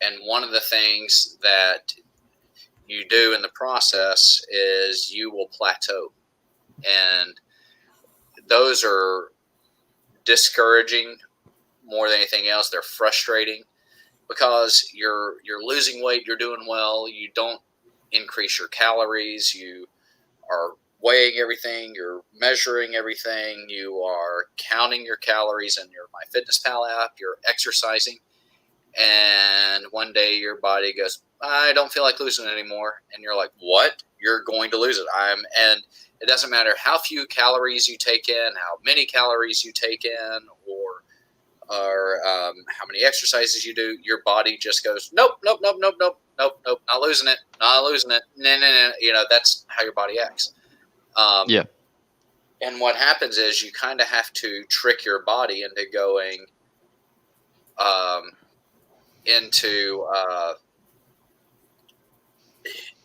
And one of the things that you do in the process is you will plateau. And those are discouraging more than anything else. They're frustrating because you're losing weight, you're doing well, you don't increase your calories, you are weighing everything, you're measuring everything, you are counting your calories in your MyFitnessPal app, you're exercising, and one day your body goes, I don't feel like losing it anymore, and you're like, what? You're going to lose it. And it doesn't matter how few calories you take in, how many calories you take in, or how many exercises you do, your body just goes, nope, not losing it. No. That's how your body acts. Yeah. And what happens is you kind of have to trick your body into going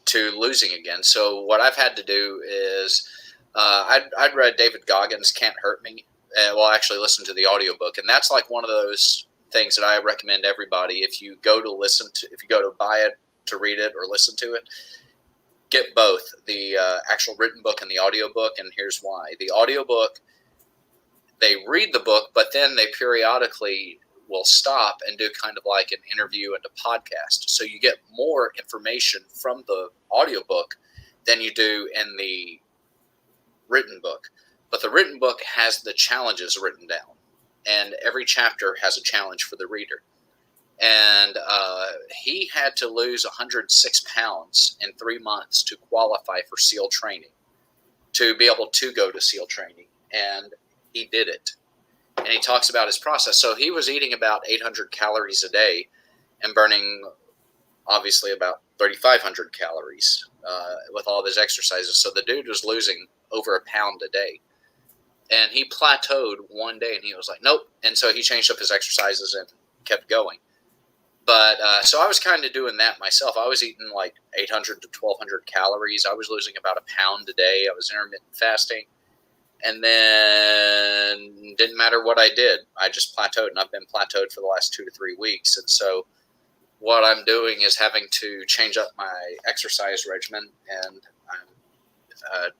to losing again. So what I've had to do is I'd read David Goggins' Can't Hurt Me. Actually listen to the audiobook, and that's like one of those things that I recommend everybody. If you go to buy it, to read it, or listen to it, get both the actual written book and the audiobook. And here's why. The audiobook, they read the book, but then they periodically will stop and do kind of like an interview and a podcast. So you get more information from the audiobook than you do in the written book. But the written book has the challenges written down, and every chapter has a challenge for the reader. And he had to lose 106 pounds in 3 months to qualify for SEAL training, to be able to go to SEAL training. And he did it. And he talks about his process. So he was eating about 800 calories a day and burning, obviously, about 3,500 calories with all of his exercises. So the dude was losing over a pound a day. And he plateaued one day, and he was like, nope. And so he changed up his exercises and kept going. But so I was kind of doing that myself. I was eating like 800 to 1,200 calories. I was losing about a pound a day. I was intermittent fasting. And then didn't matter what I did. I just plateaued, and I've been plateaued for the last 2 to 3 weeks. And so what I'm doing is having to change up my exercise regimen, and I'm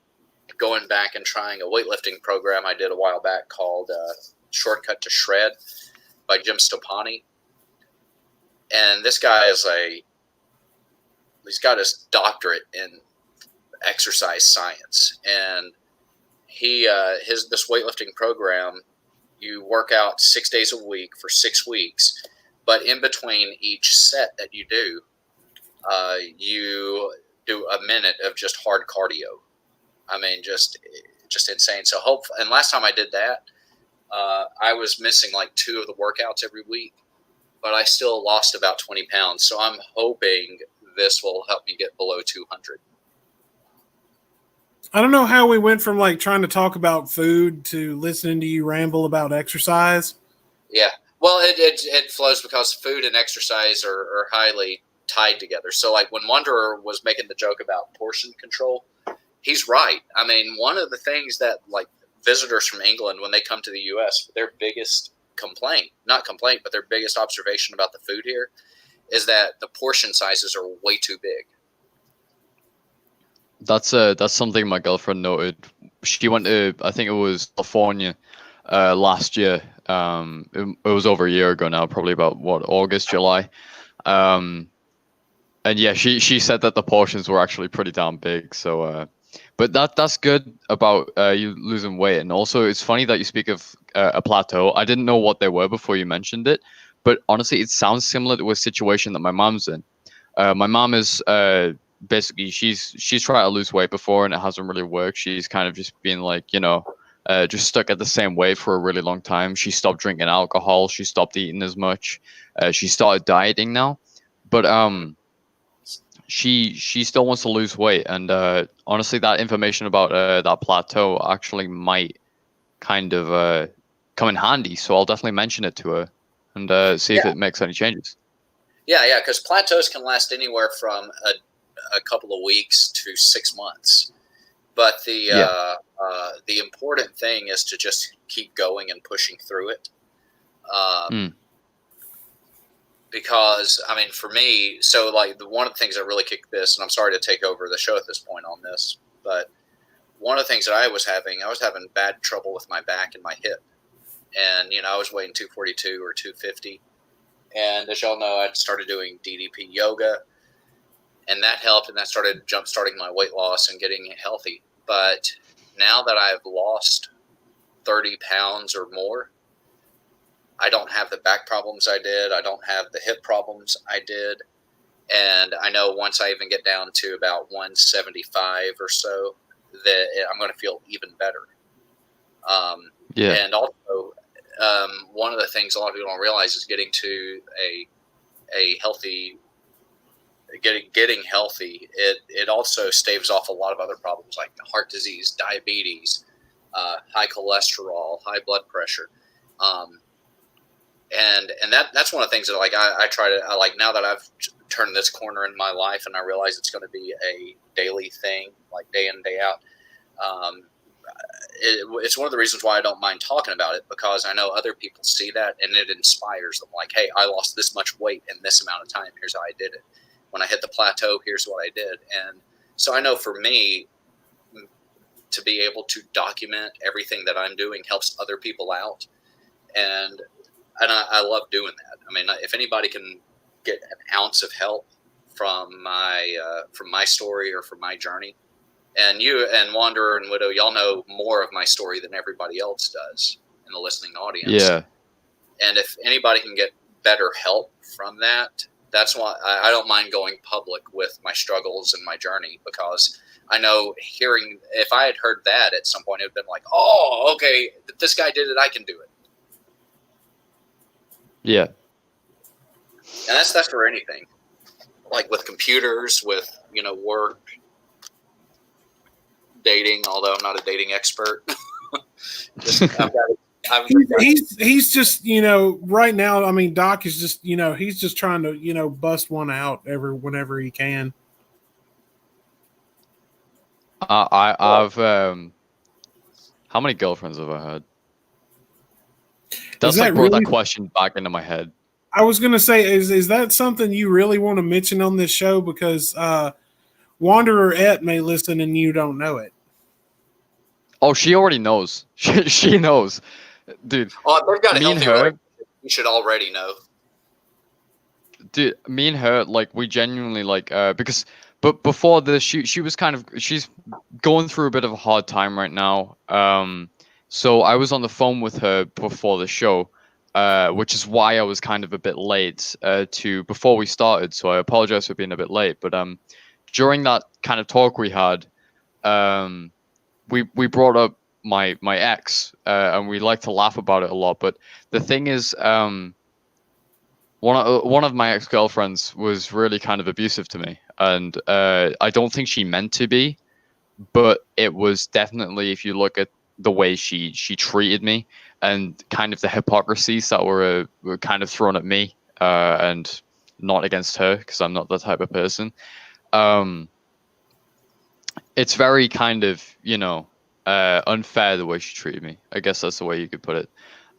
going back and trying a weightlifting program I did a while back called Shortcut to Shred by Jim Stoppani. And this guy he's got his doctorate in exercise science. And this weightlifting program, you work out 6 days a week for 6 weeks, but in between each set that you do a minute of just hard cardio. I mean, just insane. So and last time I did that, I was missing like 2 of the workouts every week, but I still lost about 20 pounds. So I'm hoping this will help me get below 200. I don't know how we went from like trying to talk about food to listening to you ramble about exercise. Yeah. Well, it flows because food and exercise are highly tied together. So, like when Wanderer was making the joke about portion control, he's right. I mean, one of the things that like visitors from England, when they come to the U.S., their biggest not complaint, but their biggest observation about the food here is that the portion sizes are way too big. That's something my girlfriend noted. She went to, I think it was California last year. It was over a year ago now, probably about what, August, July. And yeah, she said that the portions were actually pretty damn big. So but that's good about you losing weight. And also it's funny that you speak of a plateau. I didn't know what they were before you mentioned it, but honestly it sounds similar to a situation that my mom's in. My mom is basically she's tried to lose weight before and it hasn't really worked. She's kind of just been like, just stuck at the same weight for a really long time. She stopped drinking alcohol. She stopped eating as much. She started dieting now, but she still wants to lose weight. And honestly, that information about that plateau actually might kind of come in handy. So I'll definitely mention it to her and see if it makes any changes. Yeah, because plateaus can last anywhere from a couple of weeks to 6 months. But the important thing is to just keep going and pushing through it. Because, I mean, for me, so like one of the things that really kicked this, and I'm sorry to take over the show at this point on this, but one of the things that I was having bad trouble with my back and my hip. And, I was weighing 242 or 250. And as y'all know, I'd started doing DDP yoga, and that helped, and that started jump-starting my weight loss and getting healthy. But now that I've lost 30 pounds or more, I don't have the back problems I did. I don't have the hip problems I did. And I know once I even get down to about 175 or so, that I'm going to feel even better. And also, one of the things a lot of people don't realize is getting to a healthy, getting healthy. It also staves off a lot of other problems like heart disease, diabetes, high cholesterol, high blood pressure. And that's one of the things that like I try to like now that I've turned this corner in my life and I realize it's going to be a daily thing, like day in, day out. It's one of the reasons why I don't mind talking about it, because I know other people see that and it inspires them. Like, hey, I lost this much weight in this amount of time. Here's how I did it. When I hit the plateau, here's what I did. And so I know for me to be able to document everything that I'm doing helps other people out. And I love doing that. I mean, if anybody can get an ounce of help from my story or from my journey, and you and Wanderer and Widow, y'all know more of my story than everybody else does in the listening audience. Yeah. And if anybody can get better help from that, that's why I don't mind going public with my struggles and my journey, because I know if I had heard that at some point, it would have been like, oh, okay, this guy did it, I can do it. Yeah. And that's for anything, like with computers, with work, dating. Although I'm not a dating expert, he's just right now. I mean, Doc is just he's just trying to bust one out whenever he can. I've how many girlfriends have I had? That's like brought that question back into my head. I was gonna say, is that something you really want to mention on this show? Because Wanderer Et may listen and you don't know it. Oh, she already knows. She knows, dude. Oh, they've got a healthy relationship. You should already know. Dude, me and her, like, we genuinely but before this, she was she's going through a bit of a hard time right now. So I was on the phone with her before the show, which is why I was kind of a bit late before we started. So I apologize for being a bit late. But during that kind of talk we had, we brought up my ex, and we like to laugh about it a lot. But the thing is, one of my ex-girlfriends was really kind of abusive to me, and I don't think she meant to be, but it was definitely, if you look at the way she treated me and kind of the hypocrisies that were kind of thrown at me, and not against her because I'm not that type of person. Um, it's very kind of, unfair the way she treated me. I guess that's the way you could put it.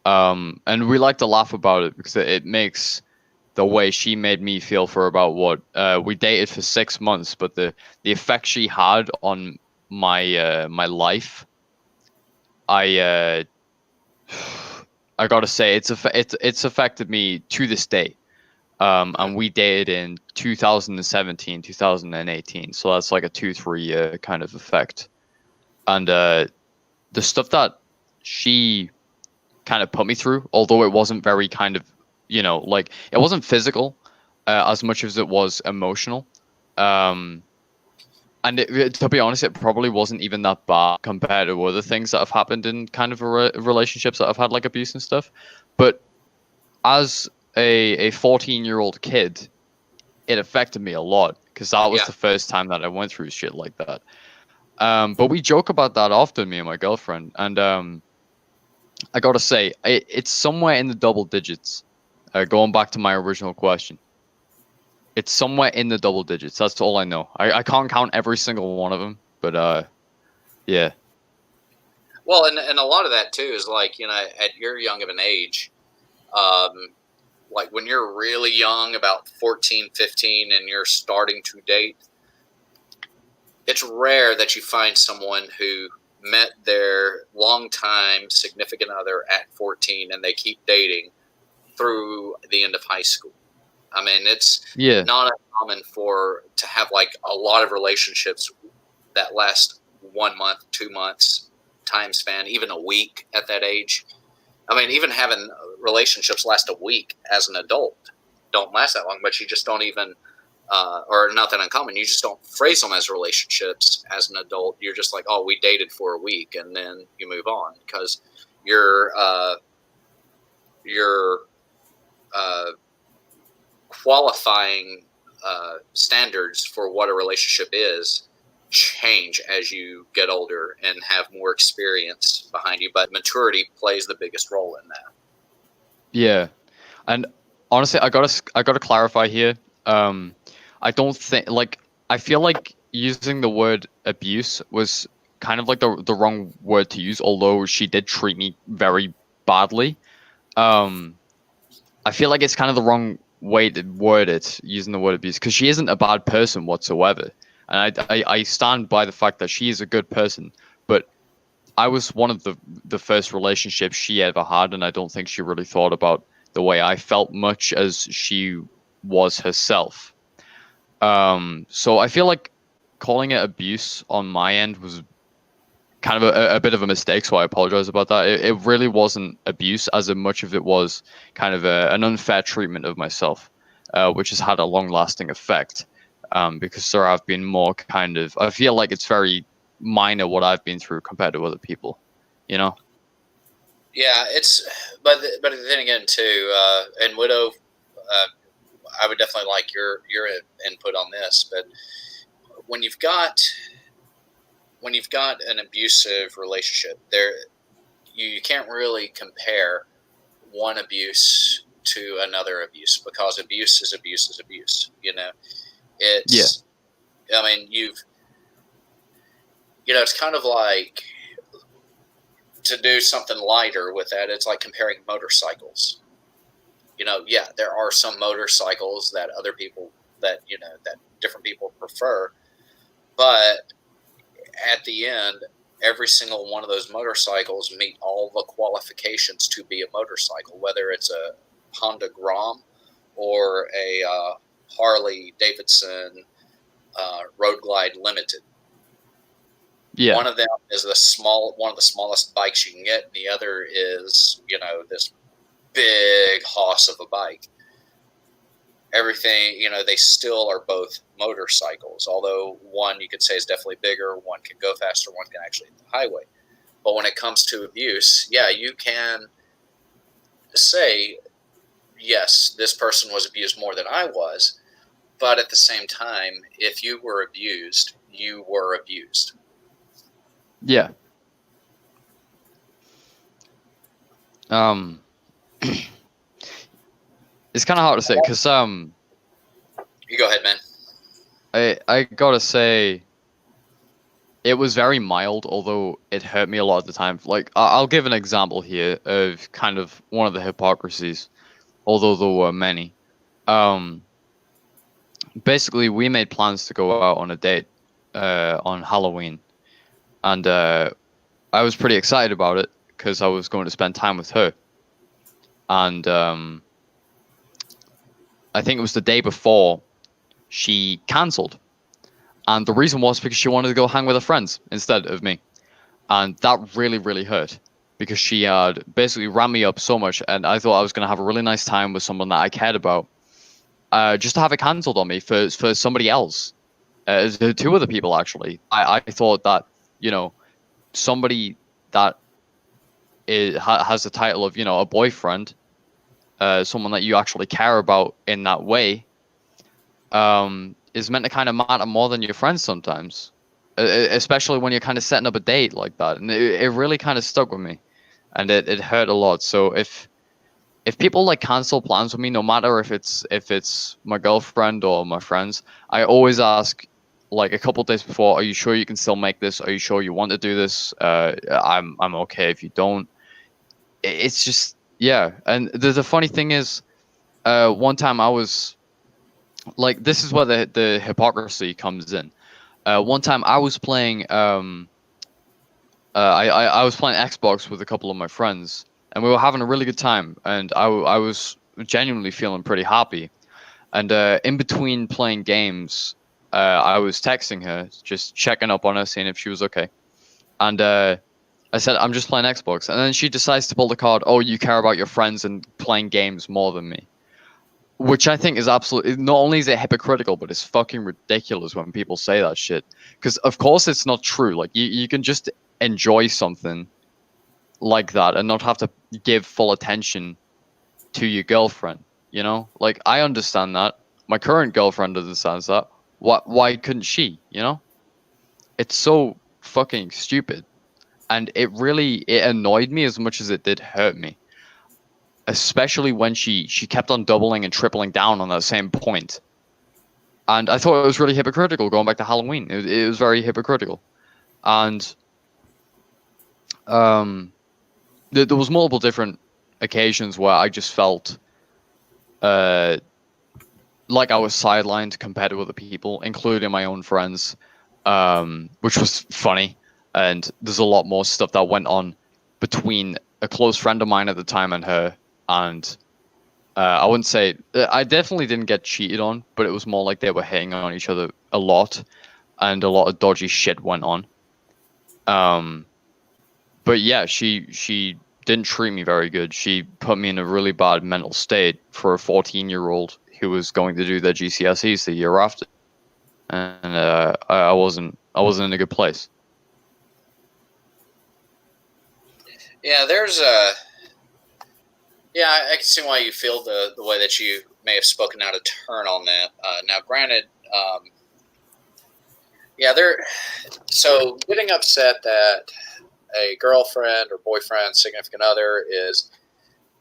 And we like to laugh about it because it makes the way she made me feel for about what we dated for 6 months, but the effect she had on my life, I I gotta say it's affected me to this day. And we dated in 2017, 2018, so that's like a 2-3 year kind of effect. And the stuff that she kind of put me through, although it wasn't very kind of, like it wasn't physical as much as it was emotional. Um, and to be honest, it probably wasn't even that bad compared to other things that have happened in kind of relationships that have had like abuse and stuff. But as a 14-year-old kid, it affected me a lot because that was Yeah. the first time that I went through shit like that. But we joke about that often, me and my girlfriend, and I gotta say, it's somewhere in the double digits. Going back to my original question, it's somewhere in the double digits. That's all I know. I can't count every single one of them, but yeah, Well, and a lot of that too is like, at your young of an age, um, like when you're really young, about 14, 15, and you're starting to date, it's rare that you find someone who met their longtime significant other at 14 and they keep dating through the end of high school. I mean, it's yeah, not uncommon to have like a lot of relationships that last 1 month, 2 months time span, even a week at that age. I mean, even having relationships last a week as an adult don't last that long, but you just don't even, or not that uncommon, you just don't phrase them as relationships as an adult. You're just like, oh, we dated for a week, and then you move on because your uh, qualifying standards for what a relationship is change as you get older and have more experience behind you, but maturity plays the biggest role in that. yeah. And honestly, I gotta clarify here. Um, I don't think like I feel like using the word abuse was kind of like the wrong word to use. Although she did treat me very badly, um, I feel like it's kind of the wrong way to word it using the word abuse because she isn't a bad person whatsoever, and I stand by the fact that she is a good person. But I was one of the first relationships she ever had, and I don't think she really thought about the way I felt much as she was herself. So I feel like calling it abuse on my end was kind of a bit of a mistake, so I apologize about that. It really wasn't abuse as much of it was kind of an unfair treatment of myself, which has had a long-lasting effect. Because there have been more kind of, I feel like it's very minor what I've been through compared to other people, you know? Yeah, but then again too, and Widow, I would definitely like your input on this. But when you've got an abusive relationship, you can't really compare one abuse to another abuse because abuse is abuse is abuse. Yeah, It's I mean it's kind of like, to do something lighter with that, it's like comparing motorcycles. Yeah, there are some motorcycles that other people that different people prefer, but at the end, every single one of those motorcycles meet all the qualifications to be a motorcycle, whether it's a Honda Grom or a Harley Davidson Road Glide Limited. yeah, One of them is one of the smallest bikes you can get, and the other is this big hoss of a bike. Everything, they still are both motorcycles, although one you could say is definitely bigger, one can go faster, one can actually hit the highway. But when it comes to abuse, yeah, you can say, yes, this person was abused more than I was, but at the same time, if you were abused, you were abused. Yeah. It's kind of hard to say because You go ahead, man. I gotta say it was very mild, although it hurt me a lot of the time. Like I'll give an example here of kind of one of the hypocrisies, although there were many. Um, Basically, we made plans to go out on a date on Halloween, and I was pretty excited about it because I was going to spend time with her. And I think it was the day before she cancelled. And the reason was because she wanted to go hang with her friends instead of me. And that really, really hurt because she had basically ran me up so much. And I thought I was going to have a really nice time with someone that I cared about. Just to have it cancelled on me for somebody else. Two other people, actually. I thought that, somebody that has the title of, a boyfriend, someone that you actually care about in that way, is meant to kind of matter more than your friends sometimes, especially when you're kind of setting up a date like that. And it really kind of stuck with me, and it hurt a lot. So if people like cancel plans with me, no matter if it's my girlfriend or my friends, I always ask like a couple days before, are you sure you can still make this? Are you sure you want to do this? I'm okay if you don't. It's just, yeah. And the funny thing is, one time I was like, this is where the hypocrisy comes in. One time I was playing I was playing Xbox with a couple of my friends, and we were having a really good time, and I was genuinely feeling pretty happy. And in between playing games, I was texting her, just checking up on her, seeing if she was okay. And I said, I'm just playing Xbox. And then she decides to pull the card, oh, you care about your friends and playing games more than me. Which I think is absolutely, not only is it hypocritical, but it's fucking ridiculous when people say that shit. Because, of course, it's not true. Like, you can just enjoy something like that and not have to give full attention to your girlfriend, Like, I understand that. My current girlfriend understands that. Why couldn't she, It's so fucking stupid. And it annoyed me as much as it did hurt me. Especially when she kept on doubling and tripling down on that same point. And I thought it was really hypocritical going back to Halloween. It was very hypocritical. And there was multiple different occasions where I just felt like I was sidelined compared to other people, including my own friends, which was funny. And there's a lot more stuff that went on between a close friend of mine at the time and her. And I wouldn't say I definitely didn't get cheated on, but it was more like they were hitting on each other a lot, and a lot of dodgy shit went on. But yeah, she didn't treat me very good. She put me in a really bad mental state for a 14-year-old who was going to do their GCSEs the year after, and I wasn't in a good place. Yeah, I can see why you feel the way that you may have spoken out of turn on that. Now, granted, so getting upset that a girlfriend or boyfriend, significant other is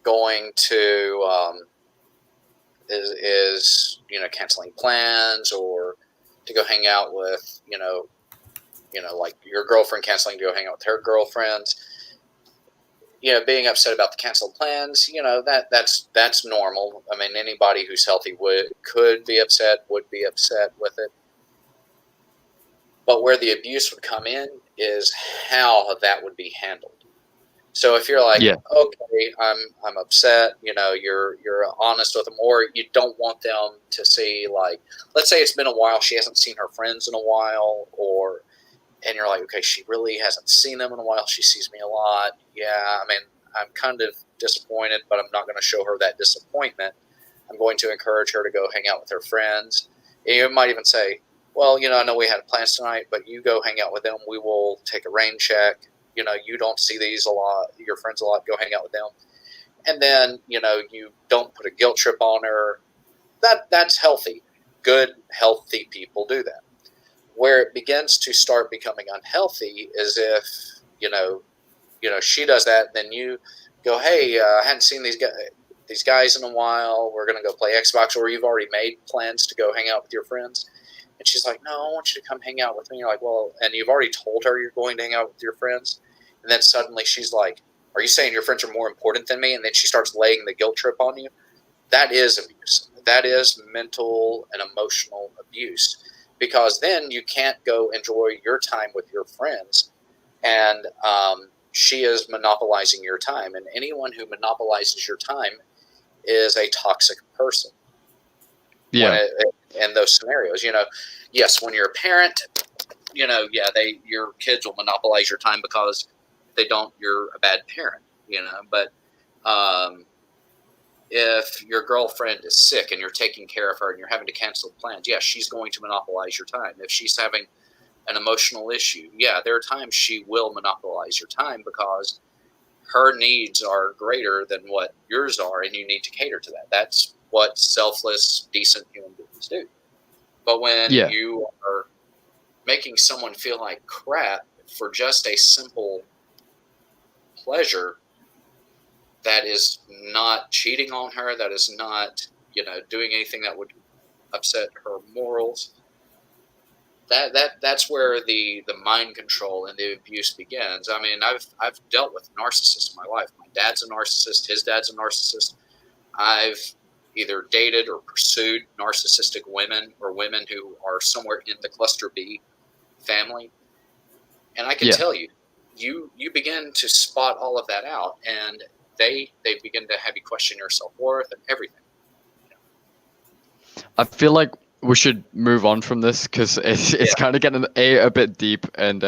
going to is canceling plans or to go hang out with like your girlfriend canceling to go hang out with her girlfriends. Being upset about the canceled plans, that's normal. I mean, anybody who's healthy would be upset with it. But where the abuse would come in is how that would be handled. So if you're like, okay, I'm upset, you're honest with them, or you don't want them to see, like, let's say it's been a while, she hasn't seen her friends in a while, and you're like, okay, she really hasn't seen them in a while. She sees me a lot. Yeah, I mean, I'm kind of disappointed, but I'm not going to show her that disappointment. I'm going to encourage her to go hang out with her friends. And you might even say, well, I know we had plans tonight, but you go hang out with them. We will take a rain check. You don't see these a lot, your friends a lot. Go hang out with them. And then, you don't put a guilt trip on her. That's healthy. Good, healthy people do that. Where it begins to start becoming unhealthy is if, she does that, and then you go, hey, I hadn't seen these guys in a while. We're going to go play Xbox, or you've already made plans to go hang out with your friends. And she's like, no, I want you to come hang out with me. You're like, well, and you've already told her you're going to hang out with your friends. And then suddenly she's like, are you saying your friends are more important than me? And then she starts laying the guilt trip on you. That is abuse. That is mental and emotional abuse, because then you can't go enjoy your time with your friends, and she is monopolizing your time. And anyone who monopolizes your time is a toxic person. Yeah. In those scenarios, yes, when you're a parent, your kids will monopolize your time because they don't. You're a bad parent, But if your girlfriend is sick and you're taking care of her and you're having to cancel plans, she's going to monopolize your time. If she's having an emotional issue, there are times she will monopolize your time because her needs are greater than what yours are, and you need to cater to that. That's what selfless, decent human beings do. But when you are making someone feel like crap for just a simple pleasure, that is not cheating on her, that is not, doing anything that would upset her morals, that's where the mind control and the abuse begins. I mean, I've dealt with narcissists in my life. My dad's a narcissist, his dad's a narcissist. I've either dated or pursued narcissistic women, or women who are somewhere in the cluster B family. And I can tell you, you begin to spot all of that out, and they begin to have you question your self-worth and everything. I feel like we should move on from this, because it's kind of getting a bit deep, and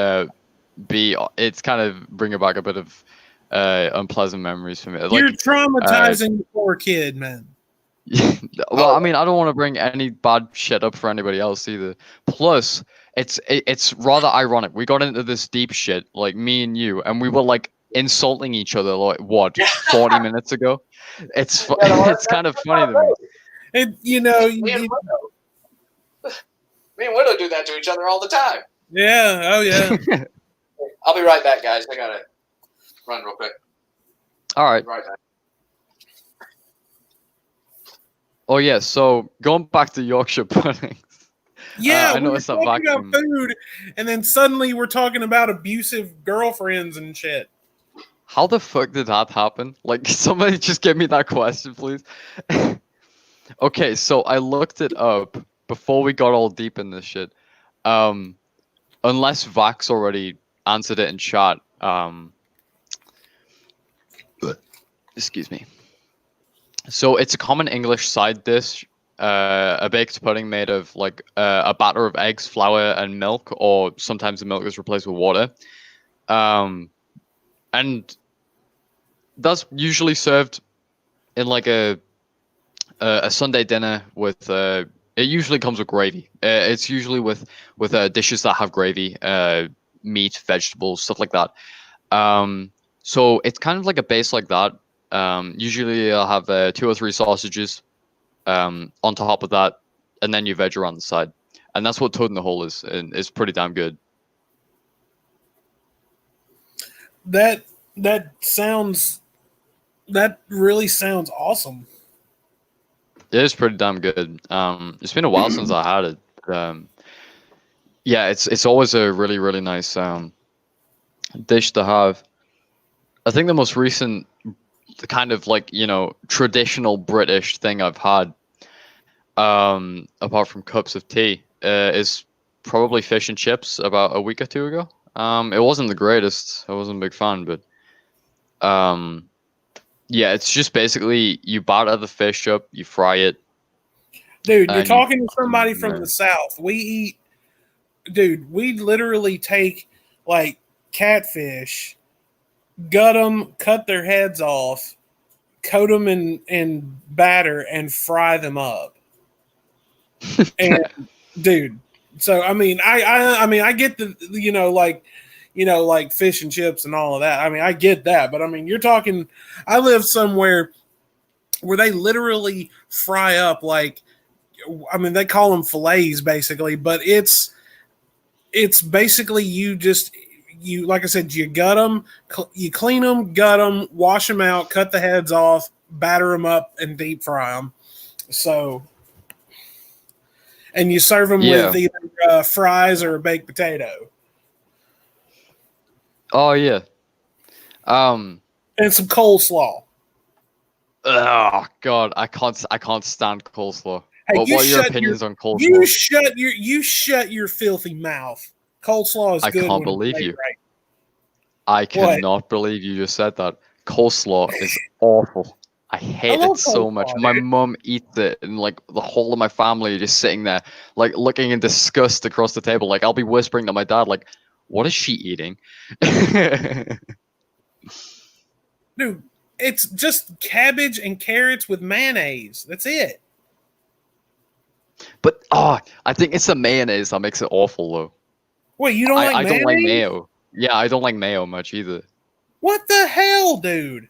B, it's kind of bringing back a bit of unpleasant memories for me. You're traumatizing the poor kid, man. Well, I mean, I don't want to bring any bad shit up for anybody else either. Plus, it's rather ironic. We got into this deep shit, like me and you, and we were like insulting each other, like what, 40 minutes ago. It's kind of funny to me. And me and Widow do that to each other all the time. Yeah. Oh yeah. I'll be right back, guys. I gotta run real quick. All right. Right back. Oh yeah. So going back to Yorkshire puddings. Yeah, I noticed we were talking about food, and then suddenly we're talking about abusive girlfriends and shit. How the fuck did that happen? Like, somebody just give me that question, please. Okay, so I looked it up before we got all deep in this shit. Unless Vax already answered it in chat. Excuse me. So it's a common English side dish. A baked pudding made of like a batter of eggs, flour, and milk, or sometimes the milk is replaced with water. And that's usually served in like a Sunday dinner with. It usually comes with gravy. It's usually with dishes that have gravy, meat, vegetables, stuff like that. So it's kind of like a base like that. Usually I'll have 2 or 3 sausages. On top of that, and then you veg around the side, and that's what toad in the hole is, and it's pretty damn good. That really sounds awesome. It is pretty damn good. It's been a while since I had it. Yeah, it's always a really, really nice dish to have. I think the most recent kind of like, traditional British thing I've had, apart from cups of tea, is probably fish and chips about a week or 2 ago. It wasn't the greatest. I wasn't a big fan, but yeah, it's just basically you batter the fish up, you fry it. Dude, you're talking to somebody from the South. We literally take like catfish, gut them, cut their heads off, coat them in batter, and fry them up. And dude, so I mean, I get the like fish and chips and all of that. I mean, I get that, but I mean, you're talking. I live somewhere where they literally fry up like, I mean, they call them fillets basically, but it's It's basically you like I said, you gut them, you clean them, gut them, wash them out, cut the heads off, batter them up, and deep fry them. So, and you serve them with Yeah. either fries or a baked potato Oh yeah. Um. and some coleslaw. Oh God, I can't stand coleslaw. Hey, What are your opinions on coleslaw? you shut your filthy mouth. Coleslaw is I good can't when it's believe made you. right. I What? cannot believe you just said that. Coleslaw is awful. I hate love it so much. coleslaw, My dude. mum eats it, and like the whole of my family are just sitting there, like looking in disgust across the table. Like I'll be whispering to my dad, like, "What is she eating?" Dude, it's just cabbage and carrots with mayonnaise. That's it. But I think it's the mayonnaise that makes it awful, though. Wait, you don't like I don't mayonnaise? like mayo. Yeah, I don't like mayo much either. What the hell, dude?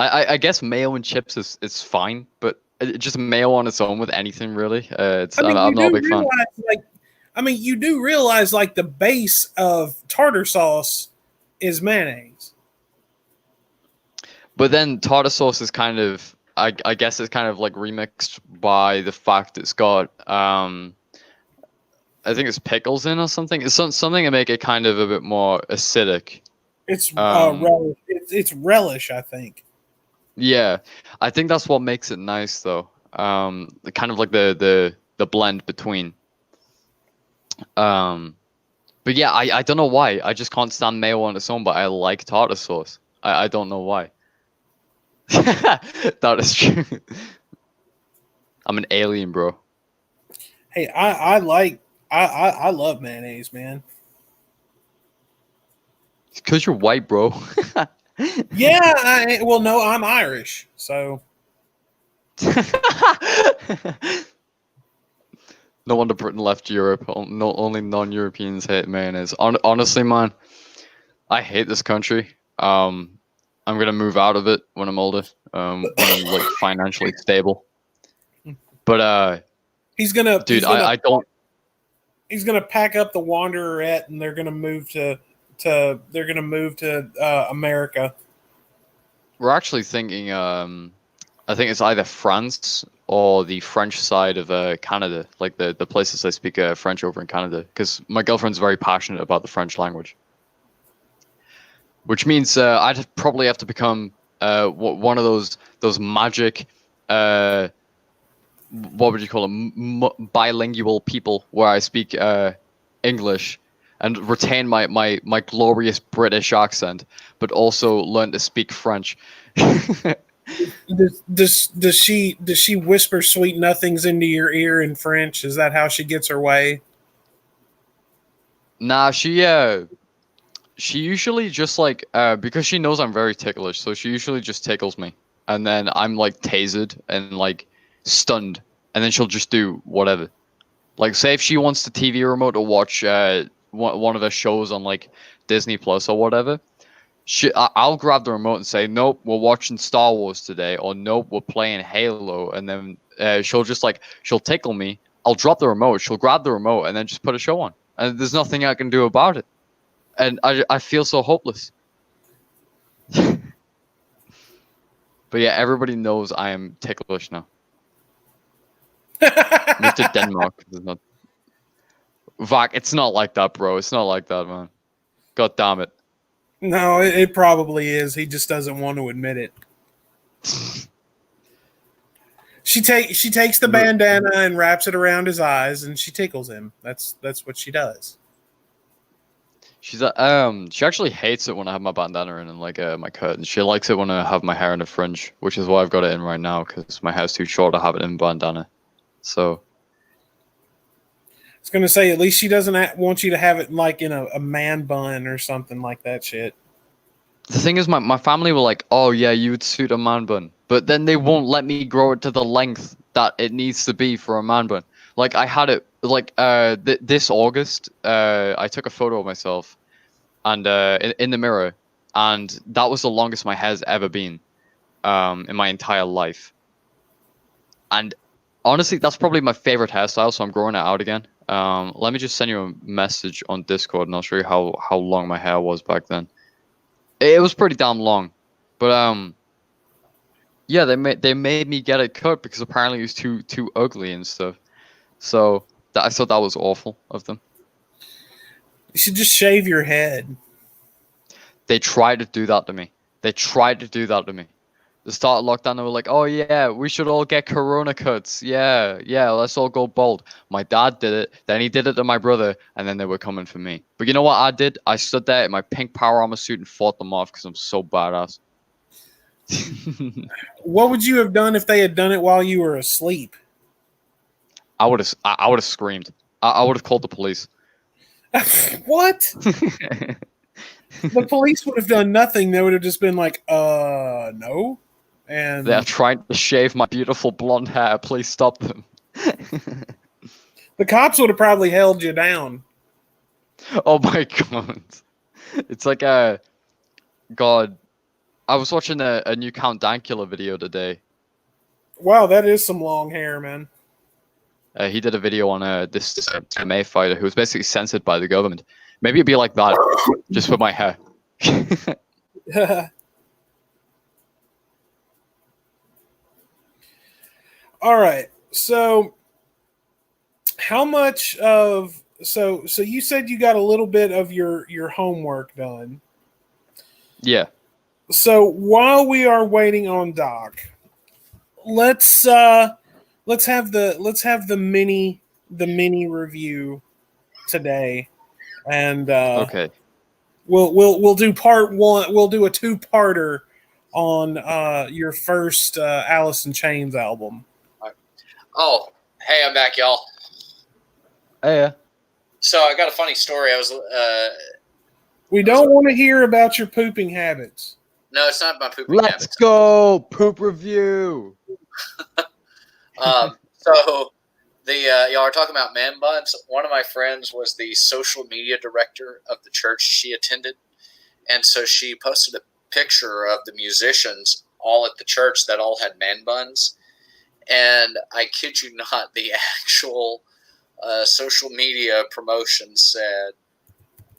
I guess mayo and chips is fine, but just mayo on its own with anything really, I mean, I'm you not a do big fan. realize, you do realize, like, the base of tartar sauce is mayonnaise. But then tartar sauce is kind of, I guess it's kind of like remixed by the fact it's got I think it's pickles in or something. It's something to make it kind of a bit more acidic. It's Um, relish. It's relish, I think. Yeah, I think that's what makes it nice though. Kind of like the blend between. But yeah, I don't know why. I just can't stand mayo on its own, but I like tartar sauce. I don't know why. That is true. I'm an alien, bro. Hey, I love mayonnaise, man. It's because you're white, bro. Yeah, well, no, I'm Irish, so No wonder Britain left Europe. No, only non-Europeans hate mayonnaise. Honestly, man, I hate this country. I'm gonna move out of it when I'm older. When I'm like financially stable. But dude, I don't. he's gonna pack up the Wandererette, and they're gonna move to America. We're actually thinking. I think it's either France or the French side of Canada, like the places I speak French over in Canada, because my girlfriend's very passionate about the French language. Which means I'd probably have to become one of those magic, what would you call them, bilingual people, where I speak English and retain my glorious British accent, but also learn to speak French. Does she whisper sweet nothings into your ear in French? Is that how she gets her way? Nah, she usually just like because she knows I'm very ticklish, so she usually just tickles me, and then I'm like tasered and like stunned, and then she'll just do whatever. Like, say if she wants the TV remote to watch one of her shows on like Disney Plus or whatever, I'll grab the remote and say, "Nope, we're watching Star Wars today," or "Nope, we're playing Halo," and then she'll tickle me. I'll drop the remote. She'll grab the remote and then just put a show on, and there's nothing I can do about it. And I feel so hopeless. But yeah, everybody knows I am ticklish now. Moved to Denmark. Vak, it's not like that, bro. It's not like that, man. God damn it. No, it probably is. He just doesn't want to admit it. She takes the bandana and wraps it around his eyes, and she tickles him. That's what she does. She actually hates it when I have my bandana in and like my curtains. She likes it when I have my hair in a fringe, which is why I've got it in right now because my hair's too short to have it in bandana. So I was gonna say, at least she doesn't want you to have it like in a man bun or something like that shit. the thing is, my family were like, "Oh yeah, you would suit a man bun," but then they won't let me grow it to the length that it needs to be for a man bun. Like I had it like this August. I took a photo of myself, and in the mirror, and that was the longest my hair's ever been, in my entire life. And honestly, that's probably my favorite hairstyle, so I'm growing it out again. Let me just send you a message on Discord, and I'll show you how long my hair was back then. It was pretty damn long, but yeah, they made me get it cut because apparently it was too ugly and stuff. So I thought that was awful of them. You should just shave your head. They tried to do that to me. The start of lockdown, they were like, "Oh yeah, we should all get corona cuts. Yeah, let's all go bald." My dad did it, then he did it to my brother, and then they were coming for me. But you know what I did? I stood there in my pink power armor suit and fought them off because I'm so badass. What would you have done if they had done it while you were asleep? I would have screamed. I would have called the police. What? The police would have done nothing. They would have just been like, no. And they're trying to shave my beautiful blonde hair. Please stop them. The cops would have probably held you down. Oh my god. It's like God. I was watching a new Count Dankula video today. Wow, that is some long hair, man. He did a video on this MMA fighter who was basically censored by the government. Maybe it'd be like that, just with my hair. All right. So how much of so you said you got a little bit of your homework done. Yeah. So while we are waiting on Doc, let's have the mini review today. And Okay. We'll do part one. We'll do a two-parter on your first Alice in Chains album. Oh, hey, I'm back, y'all. Yeah. So I got a funny story. We don't want to hear about your pooping habits. No, it's not my pooping Let's habits. go poop review. So y'all are talking about man buns. One of my friends was the social media director of the church she attended, and so she posted a picture of the musicians all at the church that all had man buns. And I kid you not, the actual social media promotion said,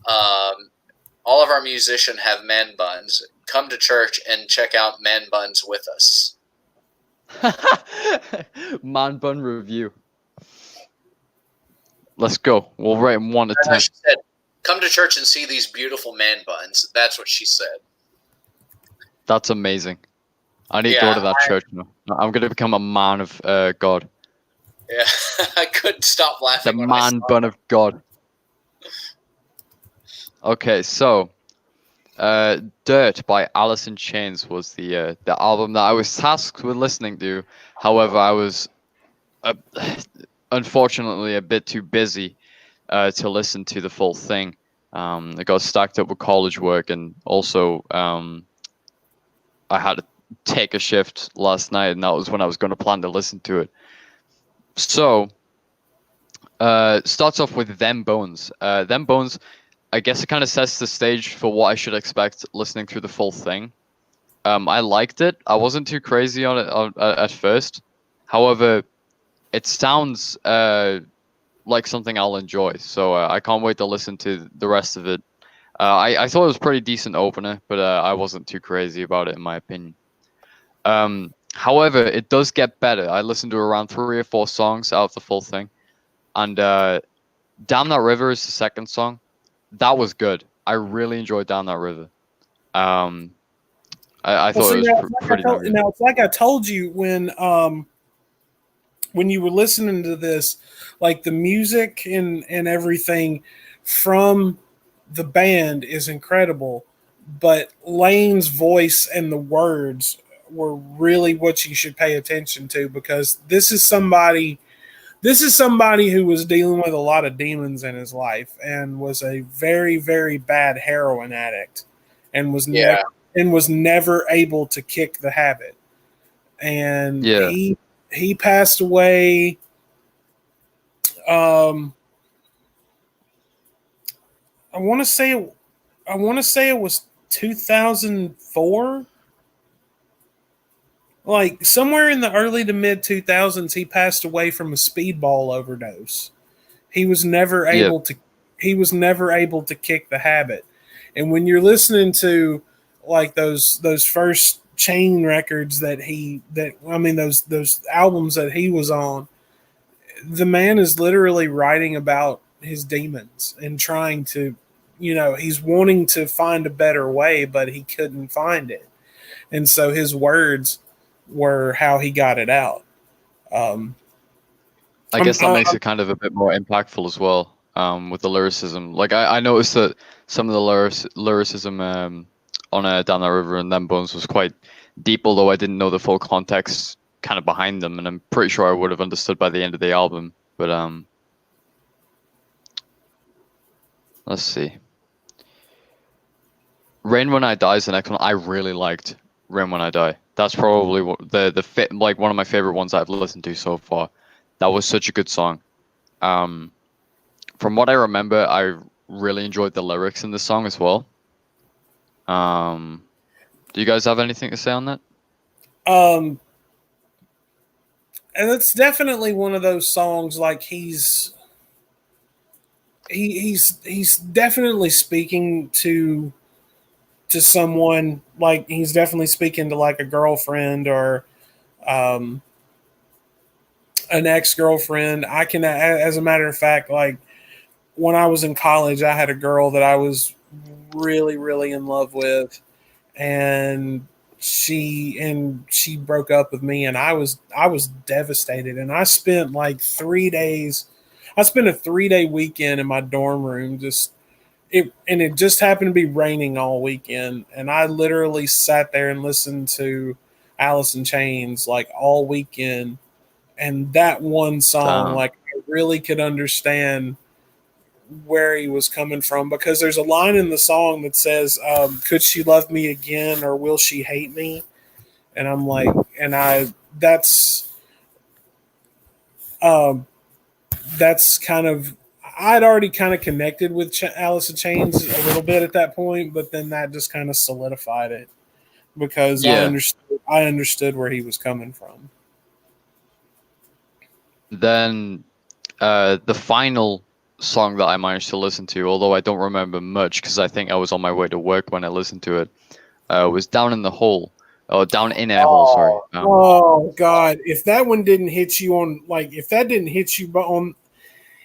all of our musicians have man buns. Come to church and check out man buns with us. Man bun review. Let's go. We'll rate 1 to 10. She said, come to church and see these beautiful man buns. That's what she said. That's amazing. I need to go to that church now. I'm going to become a man of God. Yeah, I couldn't stop laughing. The man bun of God. Okay, so Dirt by Alice in Chains was the album that I was tasked with listening to. However, I was unfortunately a bit too busy to listen to the full thing. I got stacked up with college work, and also I had to take a shift last night, and that was when I was going to plan to listen to it. So starts off with Them Bones. Them Bones, I guess it kind of sets the stage for what I should expect listening through the full thing. I liked it. I wasn't too crazy on it at first. However, it sounds like something I'll enjoy. So I can't wait to listen to the rest of it. I thought it was a pretty decent opener, but I wasn't too crazy about it in my opinion. However, it does get better. I listened to around 3 or 4 songs out of the full thing. And Down That River is the second song. That was good. I really enjoyed Down That River. I thought it was pretty good. Now, it's like I told you when you were listening to this, like the music and everything from the band is incredible, but Lane's voice and the words were really what you should pay attention to, because this is somebody who was dealing with a lot of demons in his life and was a very, very bad heroin addict and was never able to kick the habit. And he passed away. I want to say it was 2004. Like somewhere in the early to mid 2000s, he passed away from a speedball overdose. He was never Yep. able to. He was never able to kick the habit. And when you're listening to like those first Chain records those albums that he was on, the man is literally writing about his demons and trying to, he's wanting to find a better way, but he couldn't find it. And so his words were how he got it out. I guess that makes it kind of a bit more impactful as well, with the lyricism. Like I noticed that some of the lyricism on Down That River and Them Bones was quite deep, although I didn't know the full context kind of behind them, and I'm pretty sure I would have understood by the end of the album. But let's see. Rain When I Die is the next one. I really liked Rain When I Die. That's probably like one of my favorite ones I've listened to so far. That was such a good song. From what I remember, I really enjoyed the lyrics in the song as well. Do you guys have anything to say on that? And it's definitely one of those songs. Like he's definitely speaking to someone. Like he's definitely speaking to like a girlfriend or an ex-girlfriend. As a matter of fact, like when I was in college, I had a girl that I was really, really in love with, and she broke up with me, and I was devastated. And I spent like 3 days. I spent a 3-day weekend in my dorm room. It just happened to be raining all weekend, and I literally sat there and listened to Alice in Chains like all weekend. And that one song, Damn. like I really could understand where he was coming from, because there's a line in the song that says, "Could she love me again, or will she hate me?" And I'm like, um, that's kind of, I'd already kind of connected with Alice in Chains a little bit at that point, but then that just kind of solidified it because Yeah. I understood where he was coming from. Then the final song that I managed to listen to, although I don't remember much because I think I was on my way to work when I listened to it, was Down in the Hole. Oh, Down in a Hole, sorry. Oh God! If that one didn't hit you on, like, if that didn't hit you on,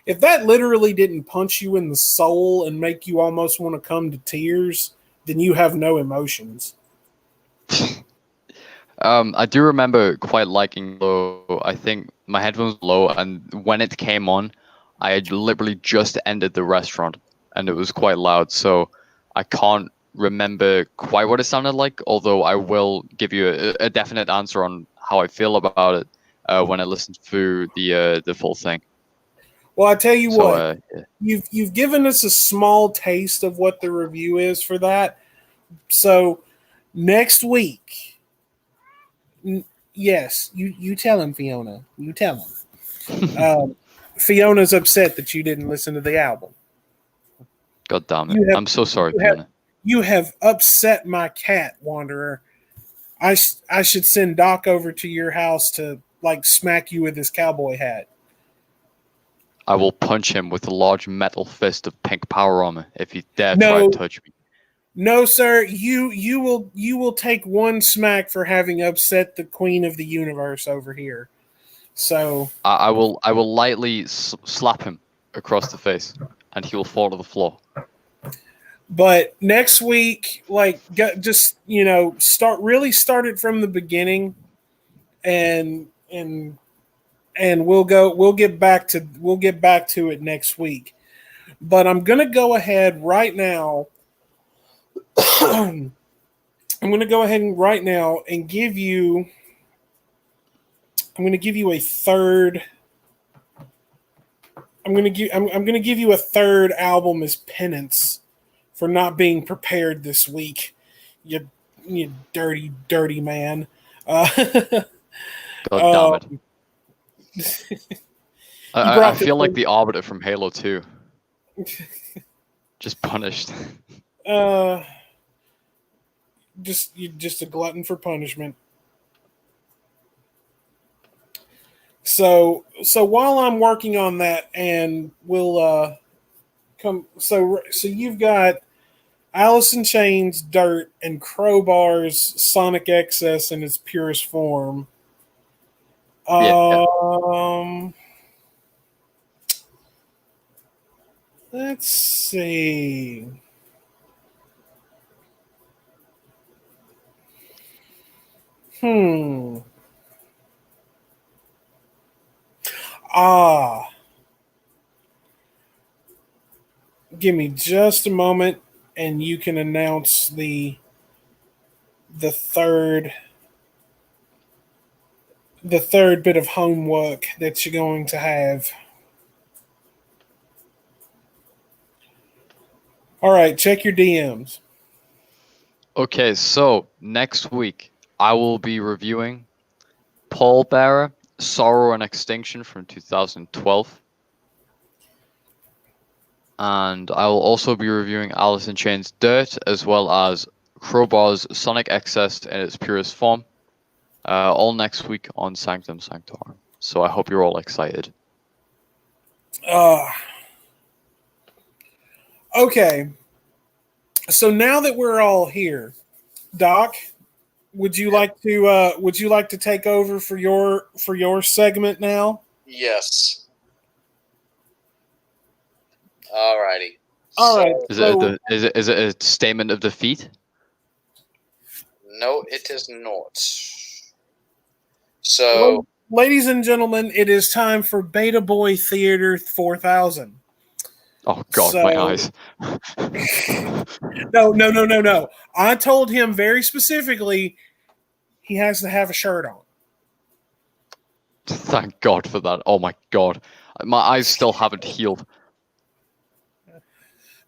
if that literally didn't punch you in the soul and make you almost want to come to tears, then you have no emotions. I do remember quite liking Low. I think my headphones were low, and when it came on, I had literally just ended the restaurant, and it was quite loud, so I can't remember quite what it sounded like, although I will give you a definite answer on how I feel about it when I listen through the full thing. Well, I tell you So, what, you've given us a small taste of what the review is for that. So next week, yes, you tell him, Fiona. You tell him. Fiona's upset that you didn't listen to the album. God damn it. I'm so sorry, Fiona. You have upset my cat, Wanderer. I should send Doc over to your house to like smack you with his cowboy hat. I will punch him with a large metal fist of pink power armor if he dare try to touch me. No, sir. You will take one smack for having upset the queen of the universe over here. So I will lightly slap him across the face, and he will fall to the floor. But next week, like, just start it from the beginning, and we'll get back to it next week. But I'm gonna go ahead right now. I'm gonna go ahead and right now and give you. I'm gonna give you a third. I'm gonna give you a third album as penance for not being prepared this week. You dirty, dirty man. God damn it. I feel like the Arbiter from Halo 2. Just punished. Just a glutton for punishment. So while I'm working on that, and we'll come. So you've got Alice in Chains, Dirt, and Crowbar's Sonic Excess in its purest form. Yeah. Let's see. Hmm. Ah. Give me just a moment, and you can announce the third the third bit of homework that you're going to have. All right, check your DMs. Okay, so next week I will be reviewing Paul Bearer, Sorrow and Extinction from 2012. And I will also be reviewing Alice in Chains Dirt, as well as Crowbar's Sonic Excess in its purest form, all next week on Sanctum Sanctorum. So I hope you're all excited. Okay. So now that we're all here, Doc, would you like to take over for your segment now? Yes. Alrighty. All right. Is it a statement of defeat? No, it is not. So, Well, ladies and gentlemen, it is time for Beta Boy Theater 4000. Oh God, my eyes. No. I told him very specifically he has to have a shirt on. Thank God for that. Oh my God, my eyes still haven't healed.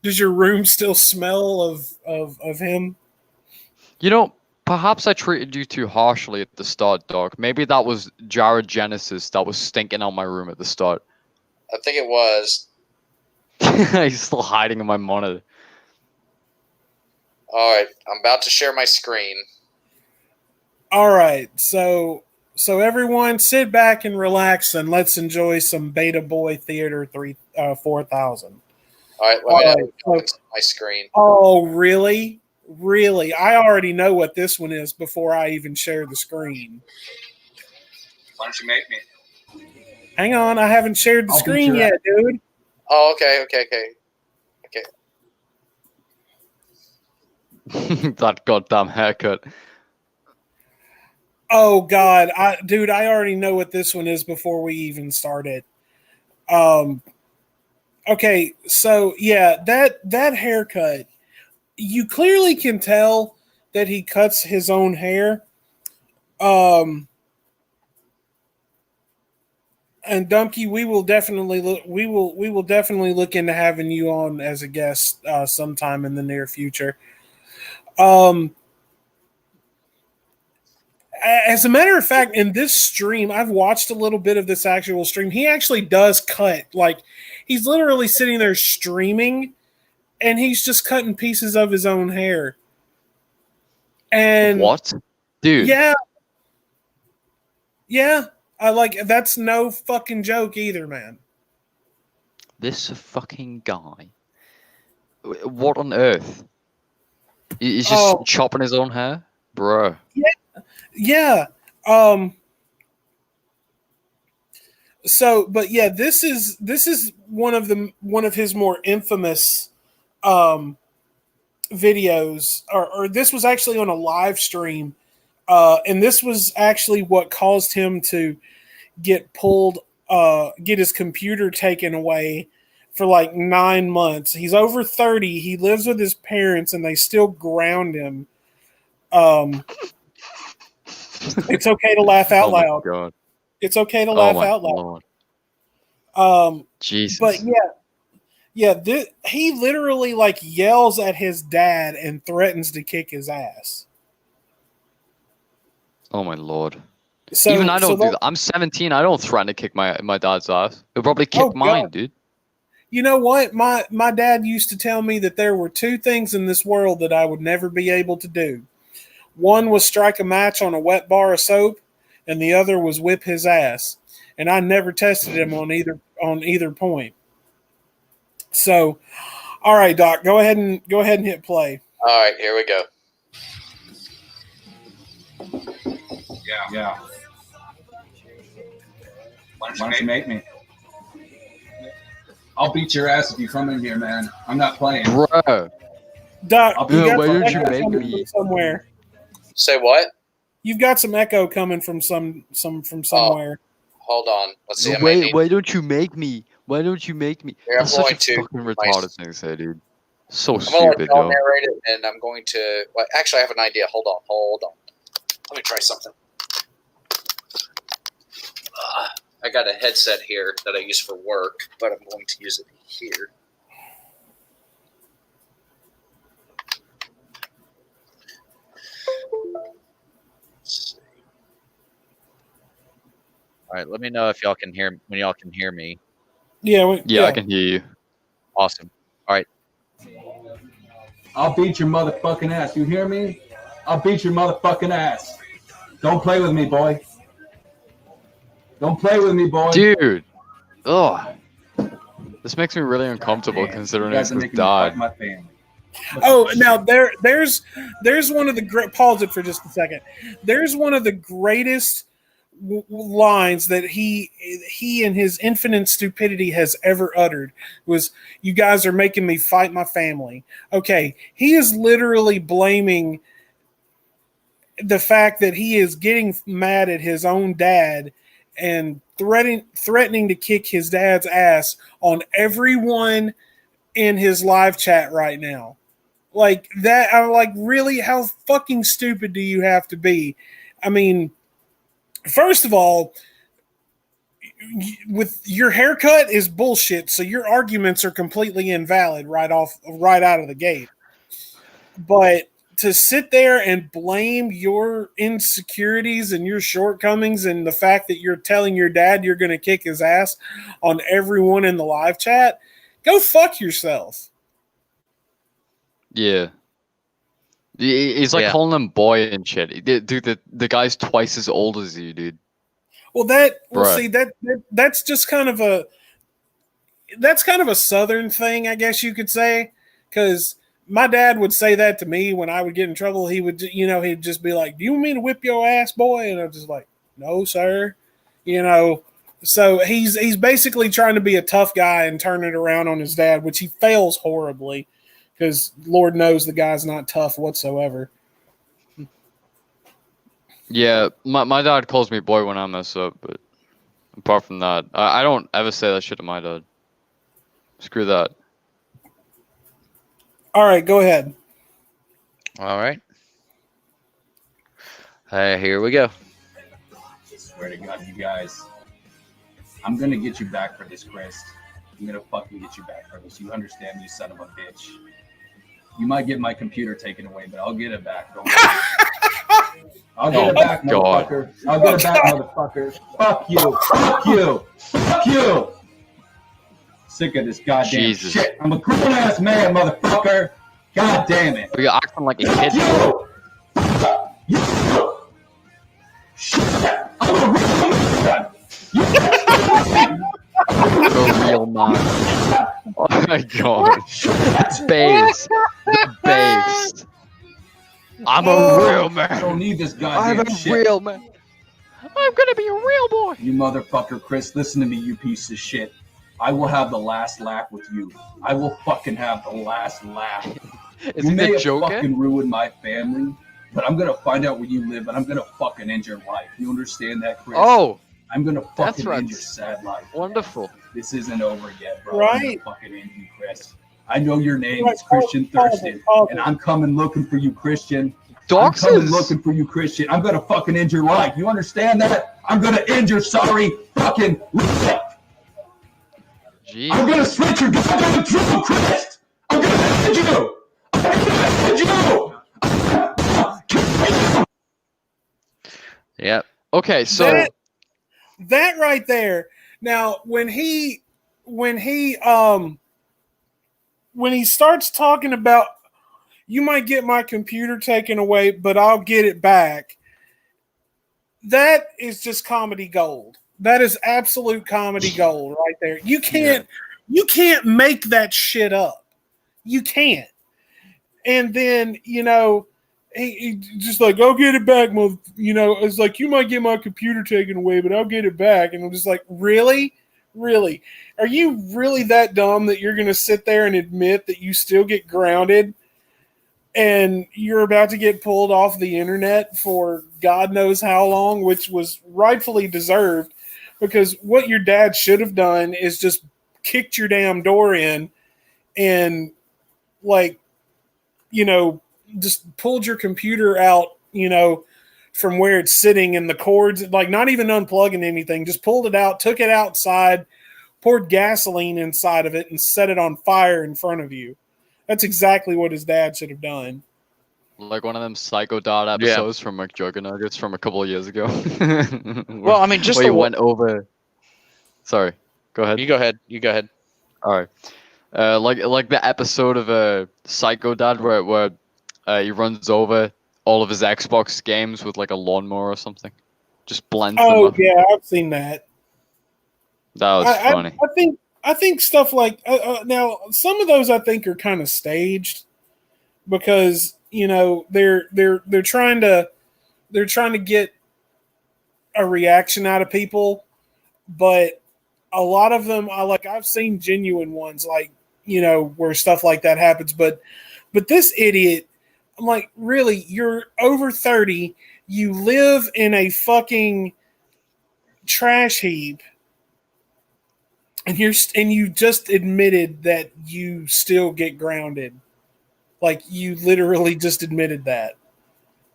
Does your room still smell of him? You know, perhaps I treated you too harshly at the start, Doc. Maybe that was Jared Genesis that was stinking on my room at the start. I think it was. He's still hiding in my monitor. Alright, I'm about to share my screen. All right, so everyone sit back and relax and let's enjoy some Beta Boy Theater 4000. Alright, let me open my screen. Oh, really? Really? I already know what this one is before I even share the screen. Why don't you make me? Hang on, I haven't shared the screen yet, dude. Oh, okay. That goddamn haircut. Oh God, I already know what this one is before we even started. Okay, so yeah, that haircut, you clearly can tell that he cuts his own hair. And Dumpy, we will definitely look into having you on as a guest sometime in the near future. As a matter of fact, in this stream, I've watched a little bit of this actual stream. He actually does cut. Like, he's literally sitting there streaming, and he's just cutting pieces of his own hair. And what, dude? Yeah. I like, that's no fucking joke either, man. This fucking guy. What on earth? He's just chopping his own hair, bro. Yeah. So, but yeah, this is one of his more infamous videos, or this was actually on a live stream, and this was actually what caused him to get his computer taken away for like 9 months. He's over 30. He lives with his parents, and they still ground him. It's okay to laugh out loud. God. It's okay to laugh out loud. Lord. Jesus. But he literally like yells at his dad and threatens to kick his ass. Oh my Lord. So, even I don't do that. I'm 17. I don't threaten to kick my dad's ass. He'll probably kick mine, God. Dude. You know what? My dad used to tell me that there were 2 things in this world that I would never be able to do. One was strike a match on a wet bar of soap, and the other was whip his ass. and I never tested him on either point. So, all right, Doc, go ahead and hit play. All right, here we go. Yeah. Why don't you make me? I'll beat your ass if you come in here, man. I'm not playing. Bro. Doc, Yeah, why some don't you echo make coming me? from somewhere. Say what? You've got some echo coming from somewhere. Hold on. Let's see. Why don't you make me? Why don't you make me? Here, I'm That's such going a to fucking retarded thing to say, dude. So I'm gonna let stupid, y'all yo. narrate it, and I'm going to. Well, actually, I have an idea. Hold on. Let me try something. I got a headset here that I use for work, but I'm going to use it here. Let's see. All right, let me know if y'all can hear when y'all can hear me. Yeah, Yeah, I can hear you. Awesome. All right. I'll beat your motherfucking ass. You hear me? I'll beat your motherfucking ass. Don't play with me, boy. Don't play with me, boy. Dude. Ugh. This makes me really uncomfortable considering you I guys are just making me died. fight my family. Oh, now there's one of the great. Pause it for just a second. There's one of the greatest lines that he in his infinite stupidity has ever uttered was, "You guys are making me fight my family." Okay, he is literally blaming the fact that he is getting mad at his own dad and threatening to kick his dad's ass on everyone in his live chat right now. Like that, I'm like, really? How fucking stupid do you have to be? I mean, first of all, with your haircut is bullshit, so your arguments are completely invalid right out of the gate. But to sit there and blame your insecurities and your shortcomings and the fact that you're telling your dad you're going to kick his ass on everyone in the live chat, go fuck yourself. Yeah. He's like calling him boy and shit. Dude, the guy's twice as old as you, dude. Well, see that's just kind of a Southern thing, I guess you could say, because my dad would say that to me when I would get in trouble. He would, he'd just be like, "Do you want me to whip your ass, boy?" And I'm just like, "No, sir." So he's basically trying to be a tough guy and turn it around on his dad, which he fails horribly, because Lord knows the guy's not tough whatsoever. Yeah, my dad calls me boy when I mess up, but apart from that, I don't ever say that shit to my dad. Screw that. All right, go ahead. All right. Here we go. I swear to God, you guys. I'm going to get you back for this, Chris. I'm going to fucking get you back for this. You understand, you son of a bitch. You might get my computer taken away, but I'll get it back. Don't worry. I'll get it back, motherfucker. I'll get it back, motherfucker. Fuck you. Fuck you. Fuck you. Sick of this goddamn shit. I'm a grown-ass man, motherfucker. God damn it. You're acting like a kid. You. Shit. I'm a real man. The real man. Oh my god. Base. The base. I'm a real man. I don't need this goddamn shit. I'm a real man. I'm gonna be a real boy. You motherfucker, Chris, listen to me, you piece of shit. I will have the last laugh with you. I will fucking have the last laugh. Is it the Joker? Fucking ruin my family, but I'm gonna find out where you live and I'm gonna fucking end your life. You understand that, Chris? Oh, I'm gonna fucking end your sad life. Wonderful. This isn't over yet, bro. Right. I'm gonna fucking end you, Chris. I know your name is Christian Thurston, and I'm coming looking for you, Christian. I'm coming looking for you, Christian. I'm gonna fucking end your life. You understand that? I'm gonna end your sorry fucking life. Jeez. I'm gonna slit your goddamn throat, Chris. I'm gonna end you. I'm gonna end you. Yep. Okay, so that right there. Now, when he starts talking about, you might get my computer taken away, but I'll get it back. That is just comedy gold. That is absolute comedy gold right there. You can't make that shit up. You can't. And then, he just like, I'll get it back, it's like, you might get my computer taken away, but I'll get it back. And I'm just like, really? Really? Are you really that dumb that you're going to sit there and admit that you still get grounded and you're about to get pulled off the internet for God knows how long, which was rightfully deserved, because what your dad should have done is just kicked your damn door in and, like, just pulled your computer out, from where it's sitting and the cords, like not even unplugging anything, just pulled it out, took it outside, poured gasoline inside of it and set it on fire in front of you. That's exactly what his dad should have done. Like one of them Psycho Dad episodes from McJuggernuggets from a couple of years ago. Well, I mean, just where you went over. Sorry, go ahead. You go ahead. All right. Like the episode of Psycho Dad where he runs over all of his Xbox games with like a lawnmower or something, just blends them up. Yeah, I've seen that. That was funny. I think stuff like now some of those I think are kind of staged because they're trying to get a reaction out of people, but a lot of them I've seen genuine ones like where stuff like that happens, but this idiot, I'm like, really, you're over 30, you live in a fucking trash heap, and you just admitted that you still get grounded. Like, you literally just admitted that.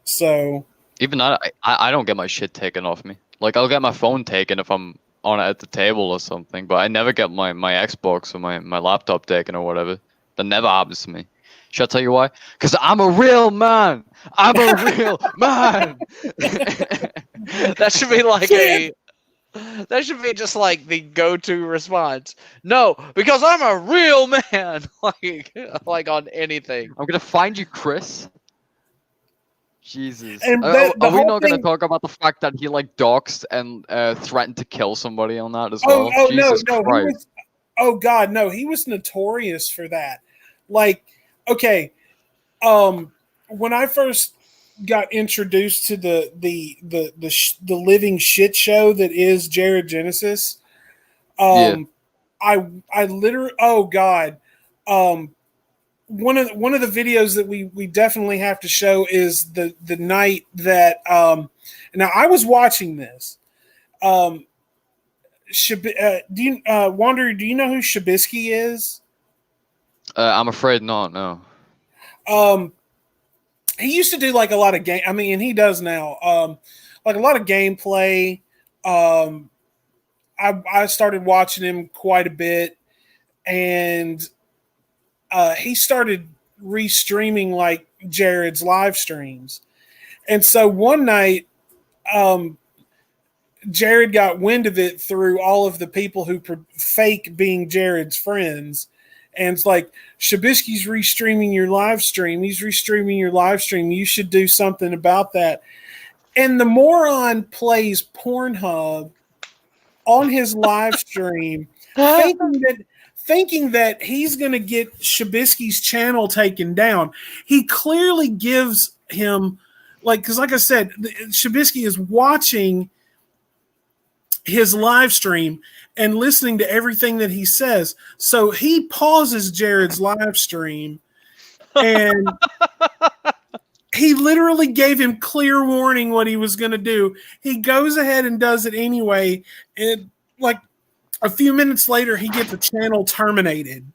So even I don't get my shit taken off me. Like, I'll get my phone taken if I'm on it at the table or something, but I never get my Xbox or my laptop taken or whatever. That never happens to me. Should I tell you why? Because I'm a real man. I'm a real man. That should be like that should be just like the go-to response. No, because I'm a real man. like on anything. I'm gonna find you, Chris. Jesus. And Are the we whole not going to thing- talk about the fact that he like doxed and threatened to kill somebody on that as well? Jesus no, Christ. he was notorious for that. Like, okay, when I first got introduced to the living shit show that is Jared Genesis, I literally, oh God, one of the videos that we definitely have to show is the night that now I was watching this. Do you Wanderer, do you know who Shabisky is? I'm afraid not. No. He used to do like a lot of game. I mean, and he does now. Like a lot of gameplay. I started watching him quite a bit, and he started restreaming like Jared's live streams. And so one night, Jared got wind of it through all of the people who fake being Jared's friends. And it's like, Shabisky's restreaming your live stream. He's restreaming your live stream. You should do something about that. And the moron plays Pornhub on his live stream, thinking that he's going to get Shabisky's channel taken down. He clearly gives him, because like I said, Shabisky is watching his live stream and listening to everything that he says. So he pauses Jared's live stream, and he literally gave him clear warning what he was going to do. He goes ahead and does it anyway. And like a few minutes later, he gets the channel terminated.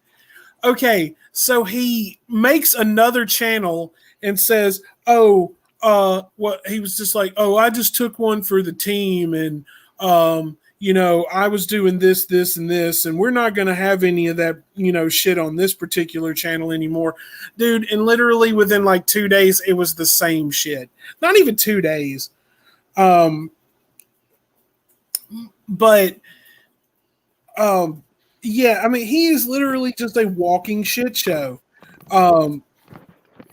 Okay, so he makes another channel and says, what he was just like, I just took one for the team, and I was doing this, and this, and we're not going to have any of that, shit on this particular channel anymore. Dude, and literally within like 2 days, it was the same shit. Not even 2 days. But yeah, I mean, he is literally just a walking shit show.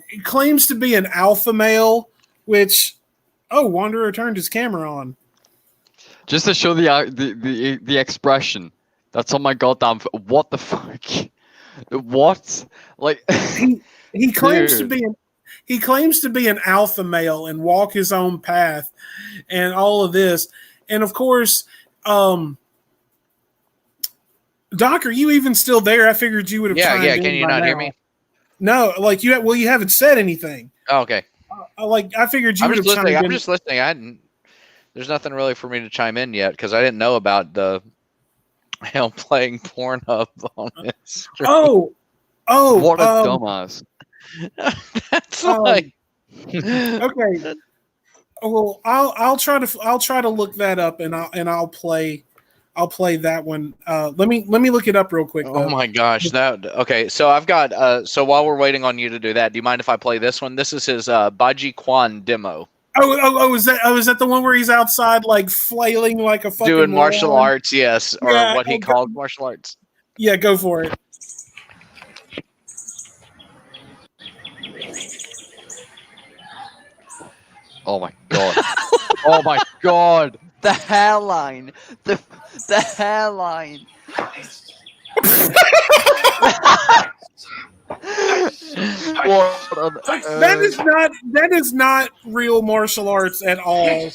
He claims to be an alpha male, which, Wanderer turned his camera on. Just to show the expression. That's on my goddamn. What the fuck? What? Like. He claims to Dude. be an alpha male and walk his own path, and all of this, and of course, Doc, are you even still there? I figured you would have. Yeah, chimed yeah. in Can you by not hear now. me? No, like you. Well, you haven't said anything. Oh, okay. I figured you I'm would just have chimed listening. in. I'm just listening. I hadn't. There's nothing really for me to chime in yet because I didn't know about the him playing Pornhub on his stream. Oh, What a dumbass. That's like okay. Well, I'll try to look that up and I'll play that one. Let me look it up real quick. oh Though. my gosh, that okay. So I've got so while we're waiting on you to do that, do you mind if I play this one? This is his Baji Kwan demo. Is that the one where he's outside like flailing like a fucking Doing martial moron? arts, yes, or Yeah, what he called martial arts. Yeah, go for it. Oh my god. Oh my god. The hairline. The hairline. What on That is not real martial arts at all.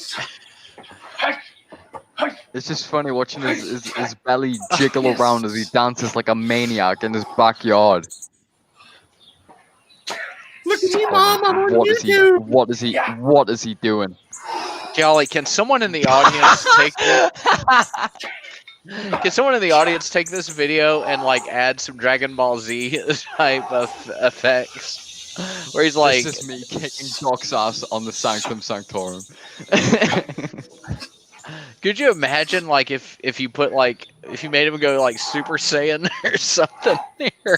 It's just funny watching his belly jiggle around as he dances like a maniac in his backyard. Look at me, Mom. I'm on What is he? YouTube. What is he doing? Golly, can someone in the audience take Can someone in the audience take this video and like add some Dragon Ball Z type of effects? Where he's like, This is me kicking Doc's ass on the Sanctum Sanctorum. could you imagine like if you put like if you made him go like Super Saiyan or something here?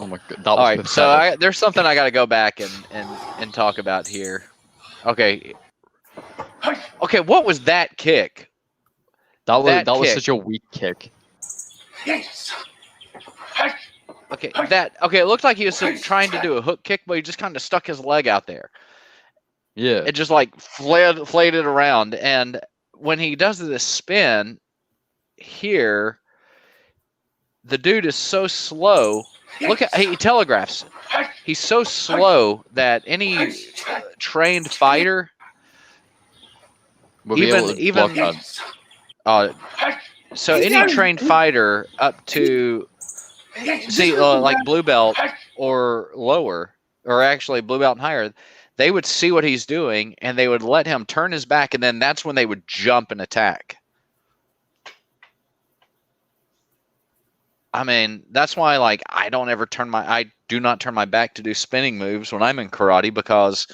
Oh my god! All right, so there's something I got to go back and talk about here. Okay. Okay, what was that kick? that was kick. such a weak kick. Okay, it looked like he was trying to do a hook kick, but he just kind of stuck his leg out there. Yeah. It just like flayed it around, and when he does this spin here, the dude is so slow. Look at he telegraphs. He's so slow that any trained fighter, We'll be able to block that. so any trained fighter up to like blue belt or lower, or actually blue belt and higher, they would see what he's doing and they would let him turn his back, and then that's when they would jump and attack. I mean, that's why like I do not turn my back to do spinning moves when I'm in karate, because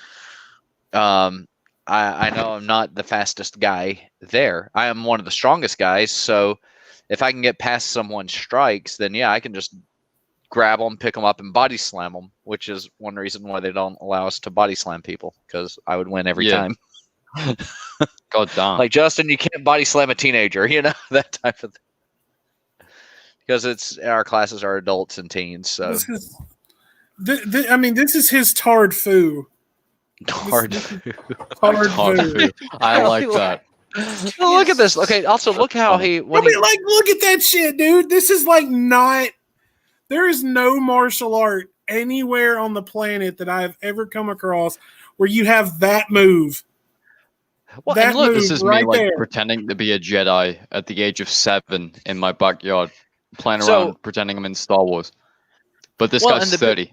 I know I'm not the fastest guy there. I am one of the strongest guys, so if I can get past someone's strikes, then yeah, I can just grab them, pick them up, and body slam them, which is one reason why they don't allow us to body slam people, because I would win every time. God damn. Like, Justin, you can't body slam a teenager, that type of thing. Because our classes are adults and teens, so. I mean, this is his tarred foo. Tarred foo. I like that. Oh, look at this. Okay, also look how look at that shit, dude. This is like not. There is no martial art anywhere on the planet that I've ever come across where you have that move. Well, that and look, move This is right me like there. pretending to be a Jedi at the age of 7 in my backyard, playing around pretending I'm in Star Wars. But this guy's 30.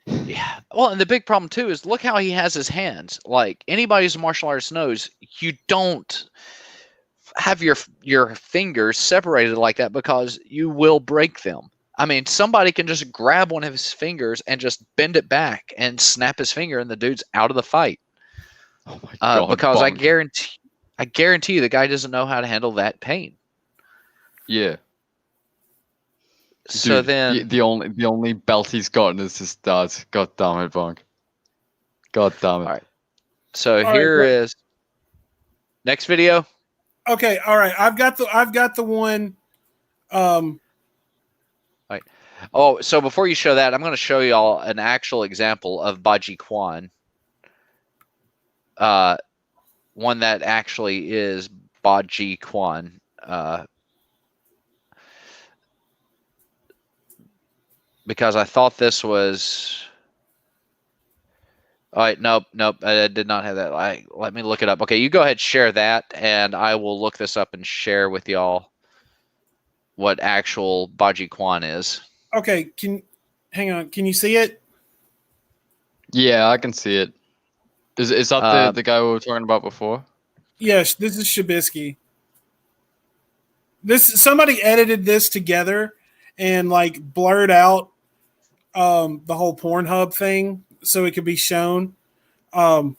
Yeah. Well, and the big problem too is look how he has his hands. Like anybody who's a martial artist knows, you don't have your fingers separated like that because you will break them. I mean, somebody can just grab one of his fingers and just bend it back and snap his finger, and the dude's out of the fight. Oh my God, because I guarantee you the guy doesn't know how to handle that pain. Yeah. So Dude, then the only belt he's gotten is his dad's. God damn it, Bonk. God damn it. All right. So here is next video. Okay, all right. I've got the one. Right. Oh, so before you show that, I'm going to show you all an actual example of Baji Kwan. one that actually is Baji Kwan. Because I thought this was. All right, nope, I did not have that. Let me look it up. Okay, you go ahead, share that, and I will look this up and share with y'all what actual Baji Kwan is. Okay, hang on. Can you see it? Yeah, I can see it. Is that the guy we were talking about before? Yes, this is Shabisky. Somebody edited this together and like blurred out the whole Pornhub thing so it could be shown. Doc,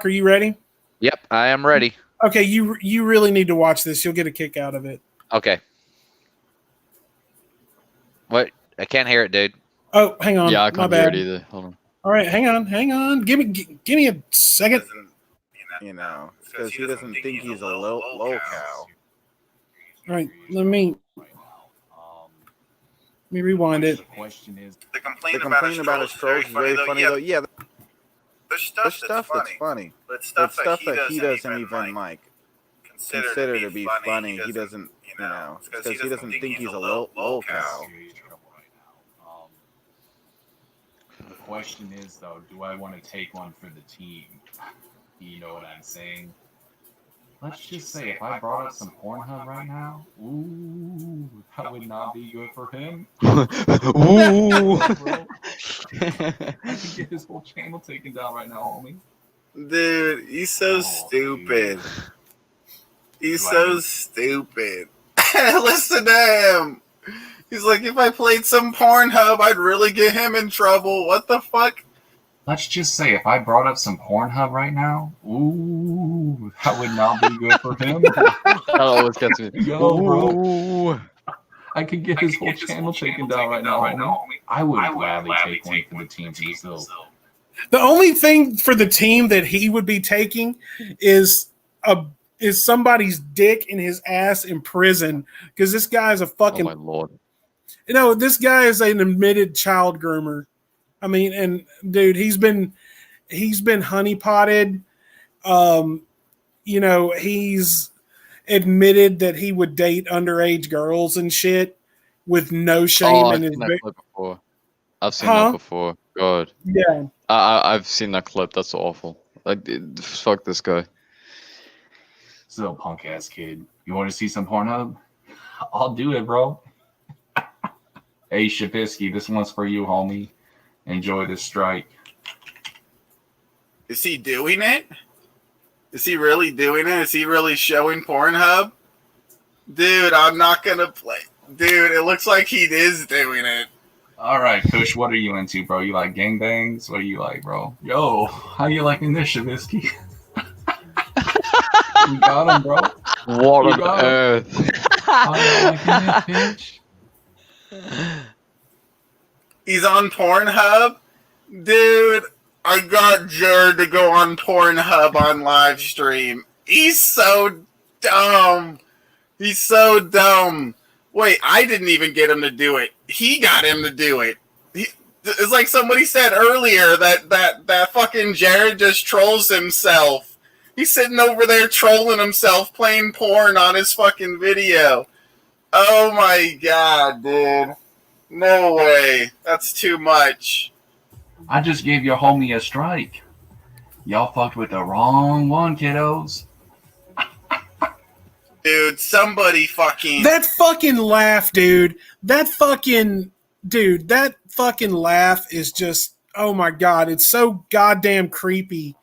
are you ready? Yep, I am ready. Okay, you really need to watch this. You'll get a kick out of it. Okay. What? I can't hear it, dude. Oh, hang on. Yeah, I My can't hear bad. it either. Hold on. All right, hang on. Give me a second. You know, because he doesn't think he's a low cow. All right, let me rewind it. The question is, The complaint about his trolls is very funny though. Yeah, there's stuff that's funny, but stuff that he doesn't even like consider to be funny. He doesn't, you know, because he doesn't think he's a low cow. the question is though, do I want to take one for the team? You know what I'm saying? Let's just say if I brought up some Pornhub right now, ooh, that would not be good for him. Ooh. Bro. I can get his whole channel taken down right now, homie. Dude, he's so stupid. He's so stupid. Listen to him. He's like, if I played some Pornhub, I'd really get him in trouble. What the fuck? Let's just say if I brought up some Pornhub right now, ooh, that would not be good for him. That always gets me. Yo, bro. Ooh. I could get his whole channel taken down right now, homie. I would gladly take one for the team himself. The only thing for the team that he would be taking is somebody's dick in his ass in prison because this guy is a Oh fucking. my lord. You know, this guy is an admitted child groomer. I mean, and dude, he's been honeypotted. You know, he's admitted that he would date underage girls and shit with no shame Oh, in I've his. seen that clip before. I've seen that before. God. Yeah. I've seen that clip. That's awful. Like, fuck this guy. This little punk ass kid. You want to see some Pornhub? I'll do it, bro. Hey, Shabisky, this one's for you, homie. Enjoy this strike. Is he doing it? Is he really doing it? Is he really showing Pornhub? Dude, I'm not gonna play. Dude, it looks like he is doing it. All right, Kush, what are you into, bro? You like gangbangs? What do you like, bro? Yo, how you liking this, Shabisky? You got him, bro. What You on got him. earth? How you liking this, bitch? He's on Pornhub? Dude, I got Jared to go on Pornhub on live stream. He's so dumb. He's so dumb. Wait, I didn't even get him to do it. He got him to do it. It's like somebody said earlier that fucking Jared just trolls himself. He's sitting over there trolling himself, playing porn on his fucking video. Oh my god, dude. No way. That's too much. I just gave your homie a strike. Y'all fucked with the wrong one, kiddos. Dude, somebody fucking... That fucking laugh, dude. That fucking laugh is just, oh my god, it's so goddamn creepy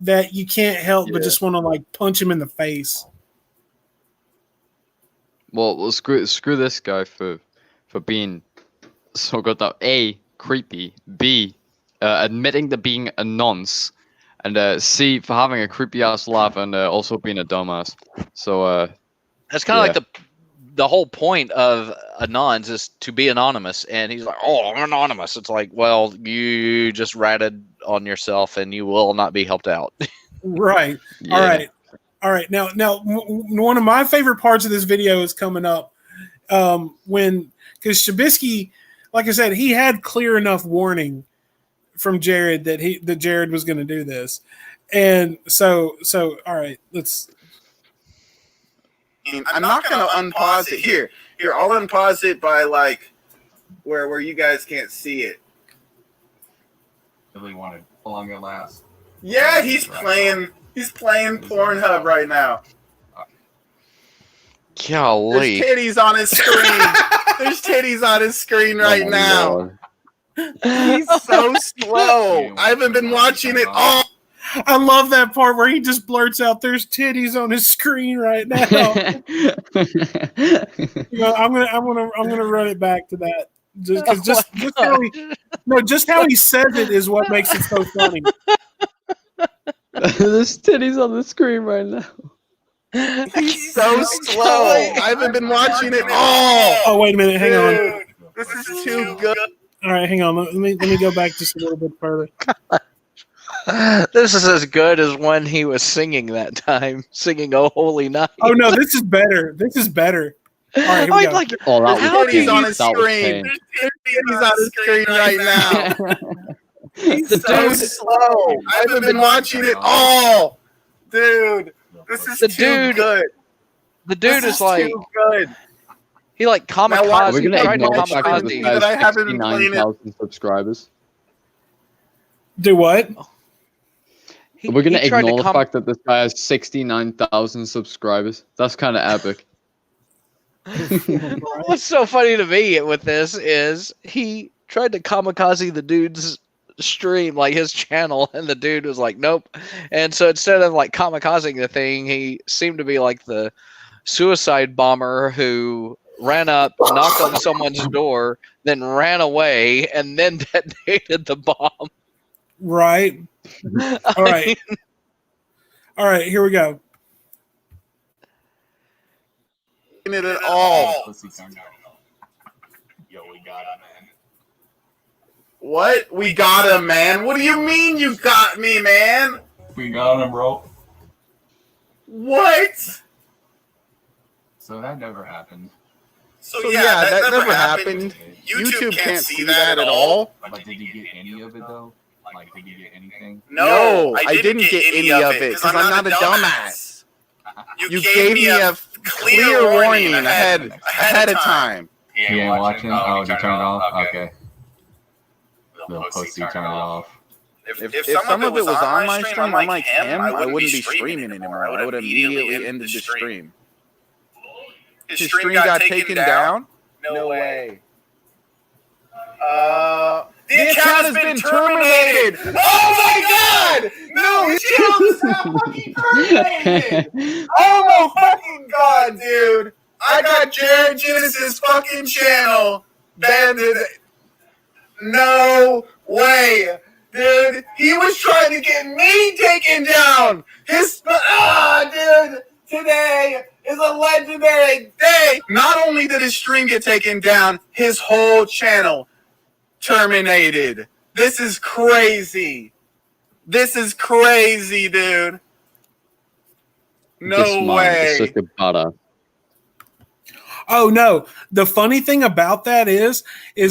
that you can't help but just want to like punch him in the face. Well, screw this guy for being so good that A, creepy, B, admitting to being a nonce, and C, for having a creepy ass laugh and also being a dumbass. So That's kind of like the whole point of Anons is to be anonymous, and he's like, "Oh, I'm anonymous." It's like, well, you just ratted on yourself, and you will not be helped out. Right. Yeah. All right. Now, one of my favorite parts of this video is coming up because Shabisky, like I said, he had clear enough warning from Jared that Jared was going to do this, And so all right, let's. I'm not gonna unpause it here. Here, I'll unpause it by like where you guys can't see it. Really wanted how long it lasts. Yeah, he's playing Pornhub right now. Golly. There's titties on his screen. There's titties on his screen right now. Lord. He's so slow. I haven't been watching it all. I love that part where he just blurts out, "There's titties on his screen right now." You know, I'm gonna run it back to that. Just how he says it is what makes it so funny. There's titties on the screen right now. He's so slow. I haven't been watching it all. Oh wait a minute, hang on. Dude, this is too good. All right, hang on. Let me go back just a little bit further. This is as good as when he was singing that time, singing "Oh Holy Night." Oh no, this is better. This is better. All right, here we go. Like, Oh, that how was Titties do on you- his that was screen. pain. There's titties on his screen right now. He's The so dude- slow. I haven't been watching it all. Dude, this is The too dude- good. the dude This is like too good. he like Now, why- We're kamikaze. gonna Tried to ignore the fact that kamikaze. this But guy I has haven't been playing it. 69,000 subscribers. Do what? We're gonna he tried to ignore the com- fact that this guy has 69,000 subscribers. That's kind of epic. What's so funny to me with this is he tried to kamikaze the dude's stream, like his channel, and the dude was like, "Nope." And so instead of like kamikazing the thing, he seemed to be like the suicide bomber who ran up, knocked on someone's door, then ran away, and then detonated the bomb. Right. All right. All right, here we go. It at all. Pussy turned out. Yo, we got it, man. What? We got him, man. What do you mean you got me, man? We got him, bro. What? So that never happened. So yeah, that never happened. YouTube can't see that at all. But did you get any of it though? Like, did you get anything? No, I didn't get any of it because I'm not a dumbass. You gave me a clear warning ahead of time. You ain't watching? Oh, did you turn it off? Okay. Little pussy, turn it off. If some of it was on my stream, unlike him, I wouldn't be streaming anymore. I would immediately ended the stream. His stream got taken down? No way. The account has been terminated. Oh my god! No, his channel is not fucking terminated. Oh my fucking god, dude! I got Jared Genesis' fucking channel banned. No way, dude! He was trying to get me taken down. Dude! Today is a legendary day. Not only did his stream get taken down, his whole channel terminated. This is crazy. This is crazy, dude. No This man way. is such a badass. Oh no. The funny thing about that is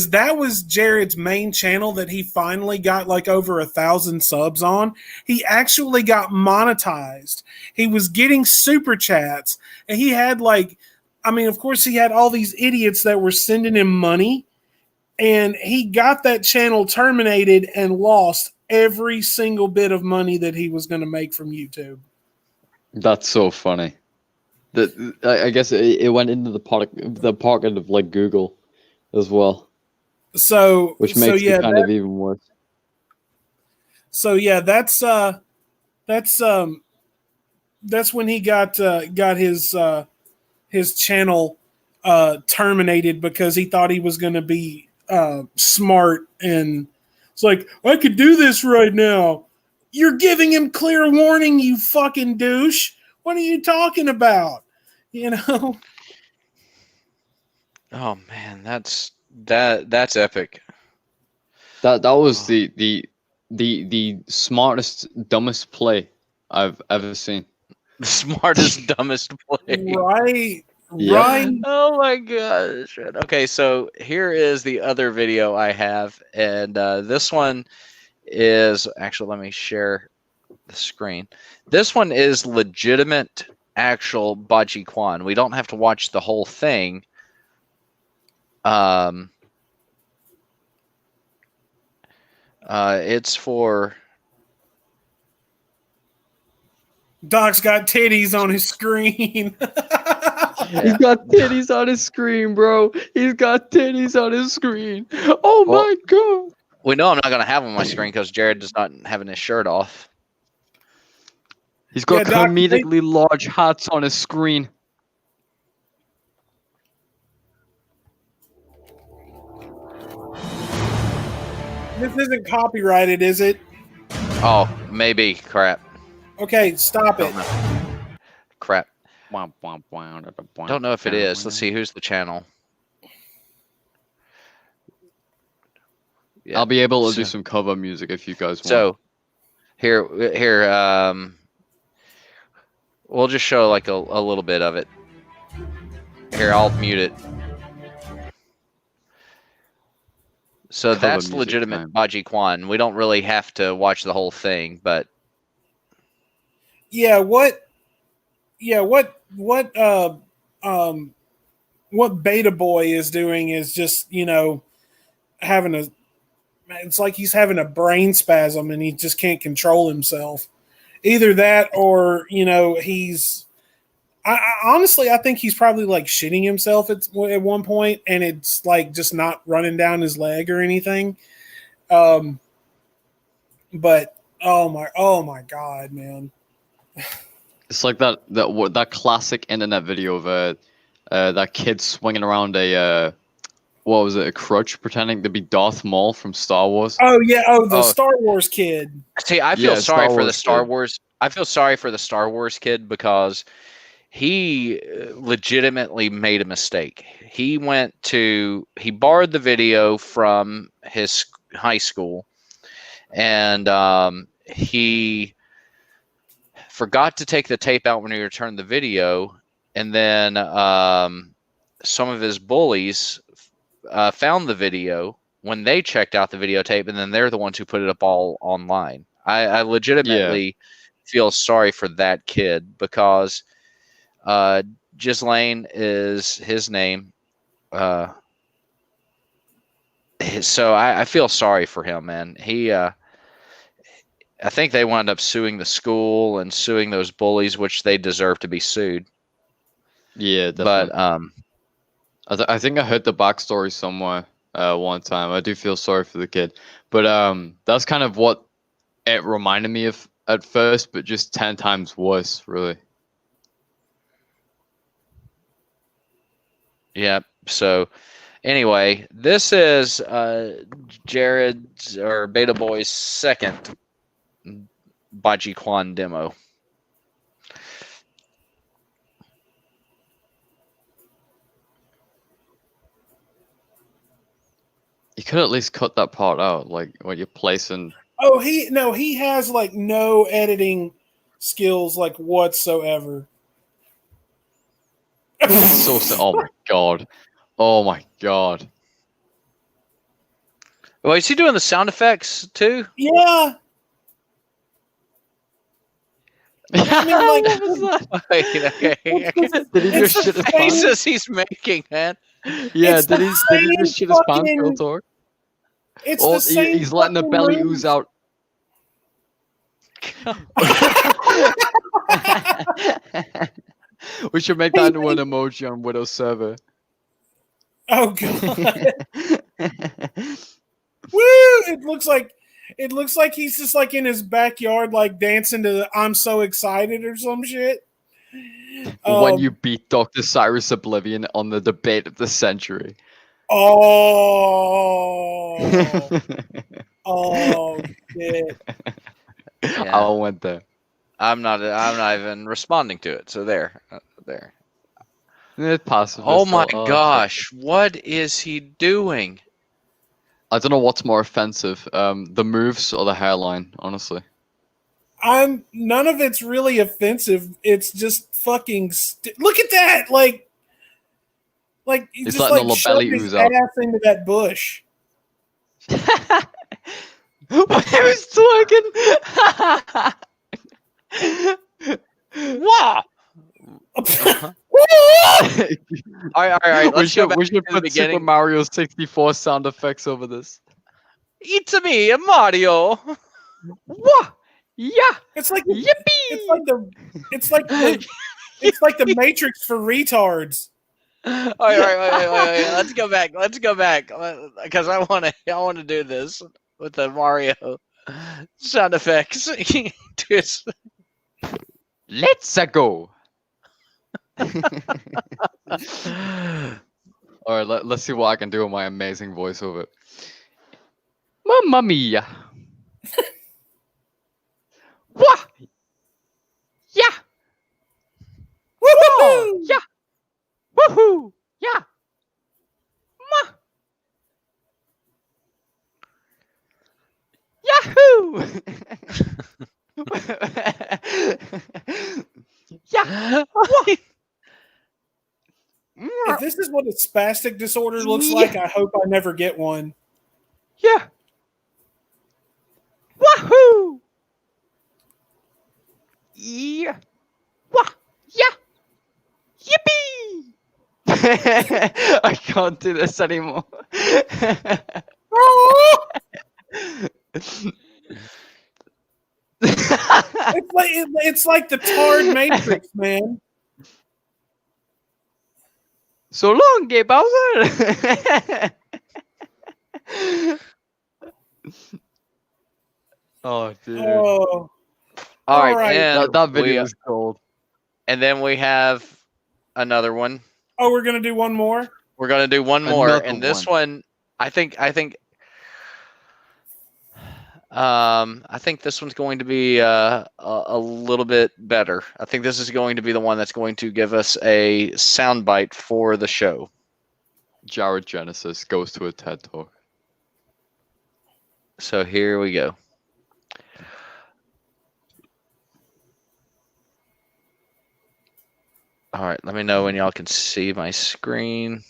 that was Jared's main channel that he finally got like over 1,000 subs on. He actually got monetized. He was getting super chats, and he had of course he had all these idiots that were sending him money, and he got that channel terminated and lost every single bit of money that he was going to make from YouTube. That's so funny. I guess it went into the pocket of like Google as well, So which makes it kind of even worse. So yeah, that's when he got his channel terminated because he thought he was going to be smart, and it's like, I could do this right now. You're giving him clear warning, you fucking douche. What are you talking about? You know? Oh man, that's epic. That was the smartest, dumbest play I've ever seen. The smartest, dumbest play. Right. Yeah. Right. Oh my gosh. Okay, so here is the other video I have, and this one is actually, let me share the screen. This one is legitimate, actual Baji Kwan. We don't have to watch the whole thing. It's for. Doc's got titties on his screen. He's got titties on his screen, bro. He's got titties on his screen. Oh Well, my god. We know I'm not going to have him on my screen because Jared does not having his shirt off. He's got Yeah, Doc, comedically large hats on his screen. This isn't copyrighted, is it? Oh, maybe. Crap. Okay, stop it. Don't know. Crap. Don't know if it is. Let's see. Who's the channel? Yeah. I'll be able to do some cover music if you guys want. So, here, we'll just show like a little bit of it. Here, I'll mute it. So Cover that's music legitimate time. Baji Kwan. We don't really have to watch the whole thing, but What Beta Boy is doing is just, having a, it's like he's having a brain spasm and he just can't control himself. Either that or, honestly, I think he's probably like shitting himself at one point and it's like just not running down his leg or anything. But oh my God, man. It's like that classic internet video of that kid swinging around a what was it, a crutch, pretending to be Darth Maul from Star Wars. Oh yeah, the Star Wars kid. see, I feel sorry for the Star kid. Wars. I feel sorry for the Star Wars kid because he legitimately made a mistake. He borrowed the video from his high school, and he forgot to take the tape out when he returned the video, and then some of his bullies found the video when they checked out the videotape, and then they're the ones who put it up all online. I legitimately feel sorry for that kid because Ghislaine is his name. So I feel sorry for him, man. I think they wound up suing the school and suing those bullies, which they deserve to be sued. Yeah, definitely. But I think I heard the backstory somewhere one time. I do feel sorry for the kid, but that's kind of what it reminded me of at first, but just 10 times worse, really. yeah. So anyway, this is Jared's or Beta Boy's second Baji Kwan demo. You could at least cut that part out, like when you're placing. Oh, he has like no editing skills like whatsoever. Oh my god! Oh my god! Well, is he doing the sound effects too? Yeah. I mean, like, What was that? Wait, okay. Did he It's just the shit his same- pants? Faces he's making, man. Yeah, It's did the he same just shit his pants fucking- real talk? It's Oh, the same. he's letting the fucking belly move. ooze out. We should make that into an emoji on Widow's server. Oh god. Woo! It looks like he's just like in his backyard, like dancing to the "I'm so excited" or some shit. When you beat Dr. Cyrus Oblivion on the debate of the century. Oh, oh shit! Yeah. I went there. I'm not even responding to it. So there. It's possible. Oh my gosh, what is he doing? I don't know what's more offensive, the moves or the hairline, honestly. None of it's really offensive. It's just fucking. Look at that! Like he He's just letting like the belly shoved his ooze out. ass into that bush. He was twerking! Wah! All right. Let's go back we should to the put Super beginning. Mario 64 sound effects over this. It's me, Mario. Wah! Yeah! It's like Yippee! it's like the Matrix for retards. All right. Let's go back. Because I want to do this with the Mario sound effects. Just- Let's go! Alright, let's see what I can do with my amazing voiceover. Mamma mia! Wah! Yeah! Woohoo! Yeah! Woohoo! Yeah! Ma! Yahoo! Yeah! If this is what a spastic disorder looks like, I hope I never get one. Yeah! Wahoo! Yeah! Wah! Yeah! Yippee! I can't do this anymore. It's like the tarred Matrix, man. So long, Gay Bowser! Oh, dude. Oh, All right, Alright. and That video is gold. and then we have another one. oh, we're gonna do one more. We're gonna do one more, Another and this one, I think this one's going to be a little bit better. I think this is going to be the one that's going to give us a soundbite for the show. Jared Genesis goes to a TED Talk. So here we go. All right, let me know when y'all can see my screen.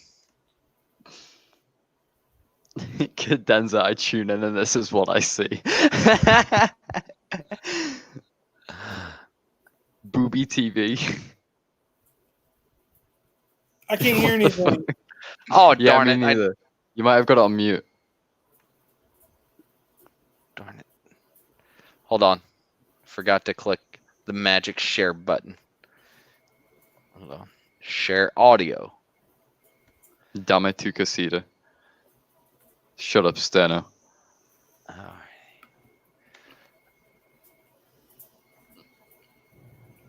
Cadenza, I tune in and this is what I see. Booby TV. I can't hear anything. Oh, Yeah, darn me it. neither. You might have got it on mute. Darn it. Hold on. Forgot to click the magic share button. Hold on. Share audio. Dame tu casita. Shut up, Steno. All right.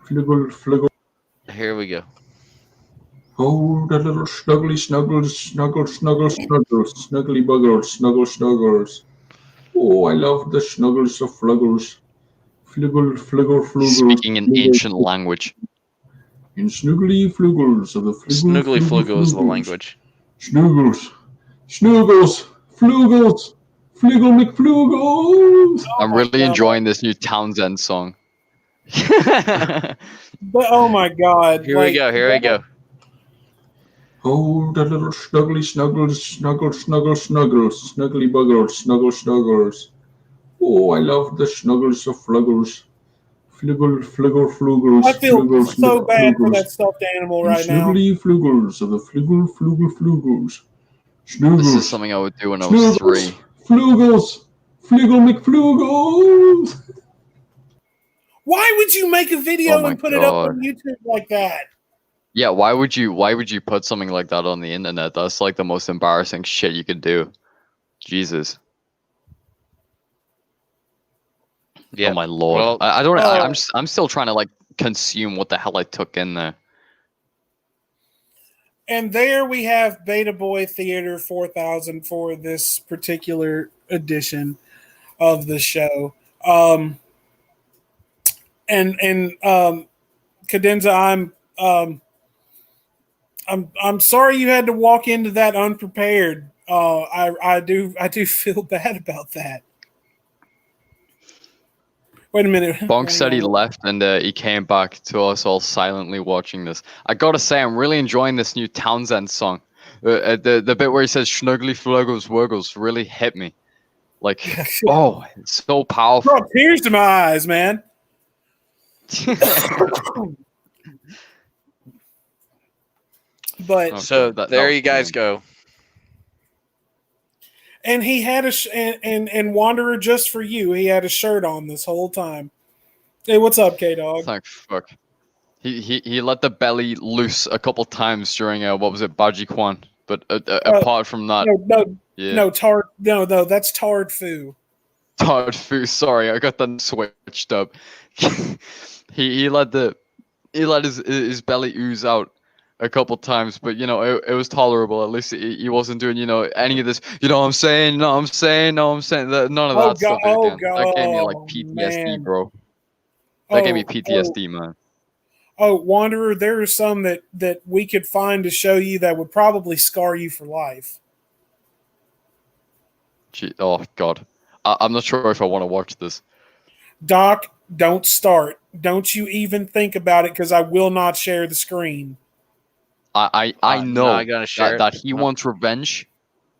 Fluggle. Here we go. Oh, the little snuggly snuggles, snuggly buggles, snuggles. Oh, I love the snuggles of fluggles. Fluggle. Speaking in ancient language. In snuggly flugles of the Snoogly Fluggle is the language. Snoogles, flugles, Fluggle McFlugles. I'm really enjoying this new Townsend song. But oh my god! Here we go. Oh, the little snuggly snuggles, snuggly buggles, snuggles. Oh, I love the snuggles of fluggles. Flugles. I feel so bad for flugles. that stuffed animal right now. Snuggly flugles of the flugles. This is something I would do when I was 3. Flugles, Fluggle McFlugles. Why would you make a video Oh my and put it up God. on YouTube like that? Yeah, why would you put something like that on the internet? That's like the most embarrassing shit you could do. Jesus. Yeah. Oh my lord. Well, I don't. Oh. I'm still trying to like consume what the hell I took in there. And there we have Beta Boy Theater 4000 for this particular edition of the show. Cadenza, I'm sorry you had to walk into that unprepared. I do feel bad about that. Wait a minute. Bonk said he left and he came back to us all silently watching this. I gotta say, I'm really enjoying this new Townsend song. The bit where he says "Schnuggly Fluggles Wuggles" really hit me. Like, oh, it's so powerful. Brought tears to my eyes, man. But Oh, So that there was you guys brilliant. go. and he had and Wanderer, just for you, he had a shirt on this whole time. Hey, what's up, K Dog? Thank fuck. He let the belly loose a couple times during what was it, Baji Kwan? But apart from that, yeah. No, that's Tard Foo. Todd Fu, sorry, I got them switched up. he let his belly ooze out a couple times, but it was tolerable. At least he wasn't doing any of this. You know what I'm saying? No, I'm saying. No, I'm saying that. None of that stuff again. That gave me like PTSD, man. bro. That gave me Oh, PTSD, man. Oh, Wanderer, there are some that we could find to show you that would probably scar you for life. Oh God, I'm not sure if I want to watch this. Doc, don't start. Don't you even think about it, because I will not share the screen. I I'm know not gonna share that it. he wants revenge.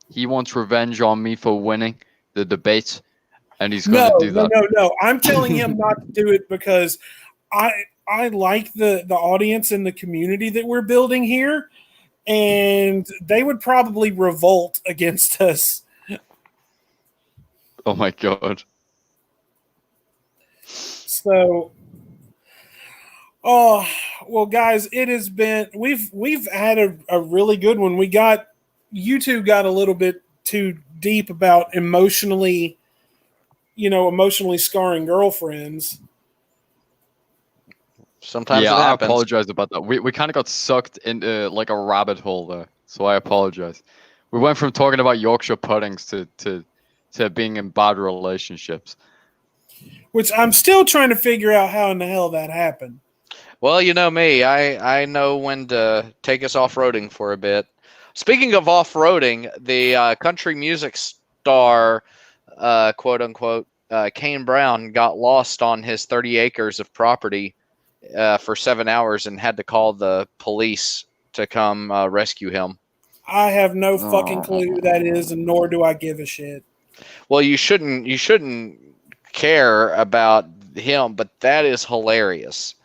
He wants revenge on me for winning the debate, and he's going to do that. No. I'm telling him not to do it because I like the audience and the community that we're building here, and they would probably revolt against us. Oh my God. So, oh well, guys, it has been we've had a really good one. You two got a little bit too deep about emotionally scarring girlfriends. Sometimes Yeah, it I happens. apologize about that. We kind of got sucked into like a rabbit hole there, so I apologize. We went from talking about Yorkshire puddings to being in bad relationships. Which I'm still trying to figure out how in the hell that happened. Well, you know me. I know when to take us off-roading for a bit. Speaking of off-roading, the country music star, quote unquote, Kane Brown got lost on his 30 acres of property for 7 hours and had to call the police to come rescue him. I have no fucking clue who that is, and nor do I give a shit. Well, you shouldn't care about him, but that is hilarious.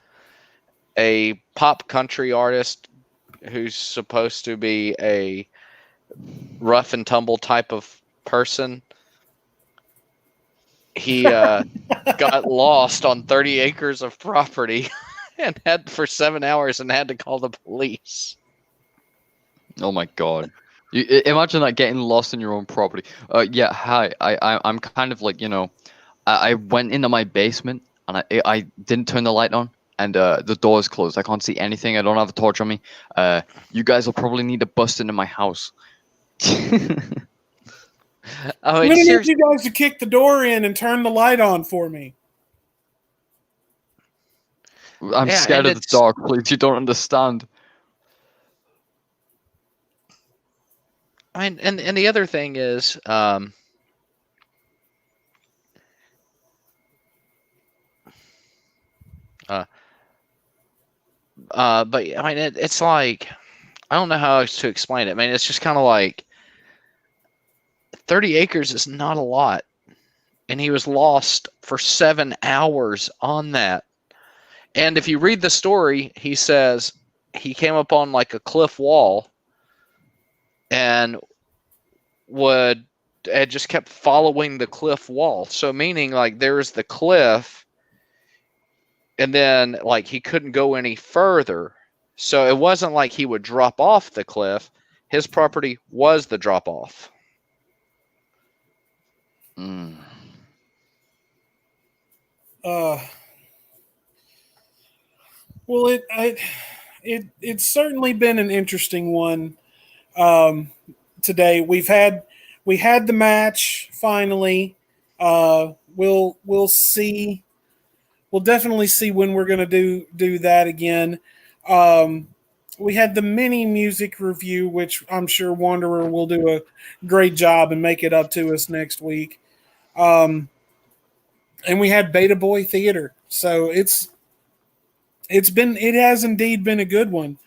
A pop country artist who's supposed to be a rough and tumble type of person, he got lost on 30 acres of property and had for 7 hours and had to call the police. Oh my God. You imagine that, getting lost in your own property. Yeah, hi. I'm kind of like, I went into my basement and I didn't turn the light on, and the door is closed. I can't see anything. I don't have a torch on me. You guys will probably need to bust into my house. I I'm mean, gonna need seriously, you guys to kick the door in and turn the light on for me. I'm Yeah, scared and of the dark, please. You don't understand. I mean, and the other thing is, but I mean, it's like, I don't know how else to explain it. I mean, it's just kind of like 30 acres is not a lot, and he was lost for 7 hours on that. And if you read the story, he says he came up on like a cliff wall and had just kept following the cliff wall. So meaning like there's the cliff, and then like he couldn't go any further. So it wasn't like he would drop off the cliff. His property was the drop off. Mm. Well, it's certainly been an interesting one today. We had the match finally. We'll see. We'll definitely see when we're going to do that again. We had the mini music review, which I'm sure Wanderer will do a great job and make it up to us next week. And we had Beta Boy Theater, so it has indeed been a good one.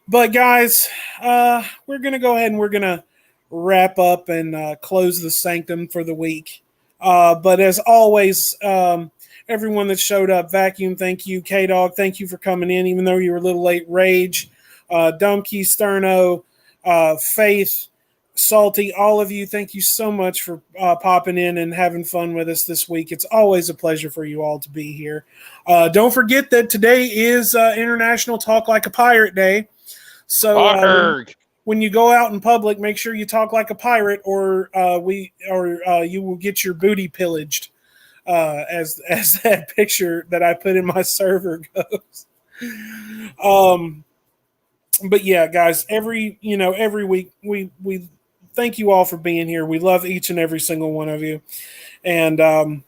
But guys, we're gonna go ahead and we're gonna wrap up and close the Sanctum for the week. But as always, everyone that showed up. Vacuum, thank you. K-Dog, thank you for coming in, even though you were a little late. Rage, Dumpkey, Sterno, Faith, Salty, all of you, thank you so much for popping in and having fun with us this week. It's always a pleasure for you all to be here. Don't forget that today is International Talk Like a Pirate Day. So when you go out in public, make sure you talk like a pirate, or you will get your booty pillaged, as that picture that I put in my server goes. But yeah, guys, every week we thank you all for being here. We love each and every single one of you, and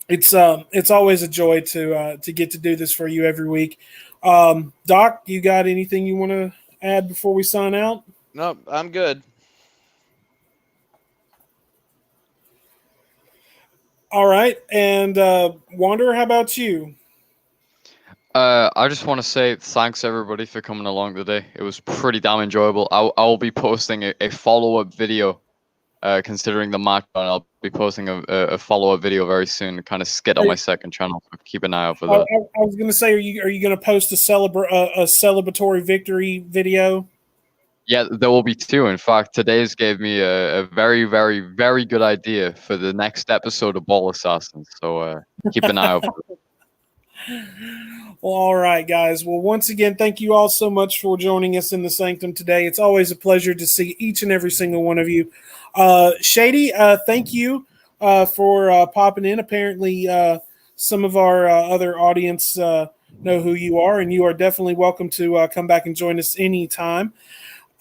it's always a joy to get to do this for you every week. Doc, you got anything you want to add before we sign out? No, I'm good. All right, and Wanderer, how about you? I just want to say thanks everybody for coming along today. It was pretty damn enjoyable. I will be posting a follow-up video, considering the match, and I'll be posting a follow-up video very soon, kind of skit on my second channel. So keep an eye out for that. I was going to say, are you going to post a celebratory victory video? Yeah, there will be two. In fact, today's gave me a very, very, very good idea for the next episode of Ball Assassins. So keep an eye out for it. Well, all right, guys. Well, once again, thank you all so much for joining us in the Sanctum today. It's always a pleasure to see each and every single one of you. Shady, thank you for popping in. Apparently, some of our other audience know who you are, and you are definitely welcome to come back and join us anytime.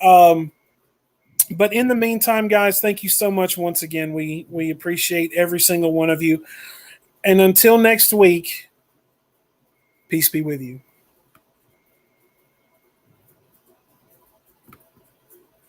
But in the meantime, guys, thank you so much once again. We appreciate every single one of you. And until next week, peace be with you.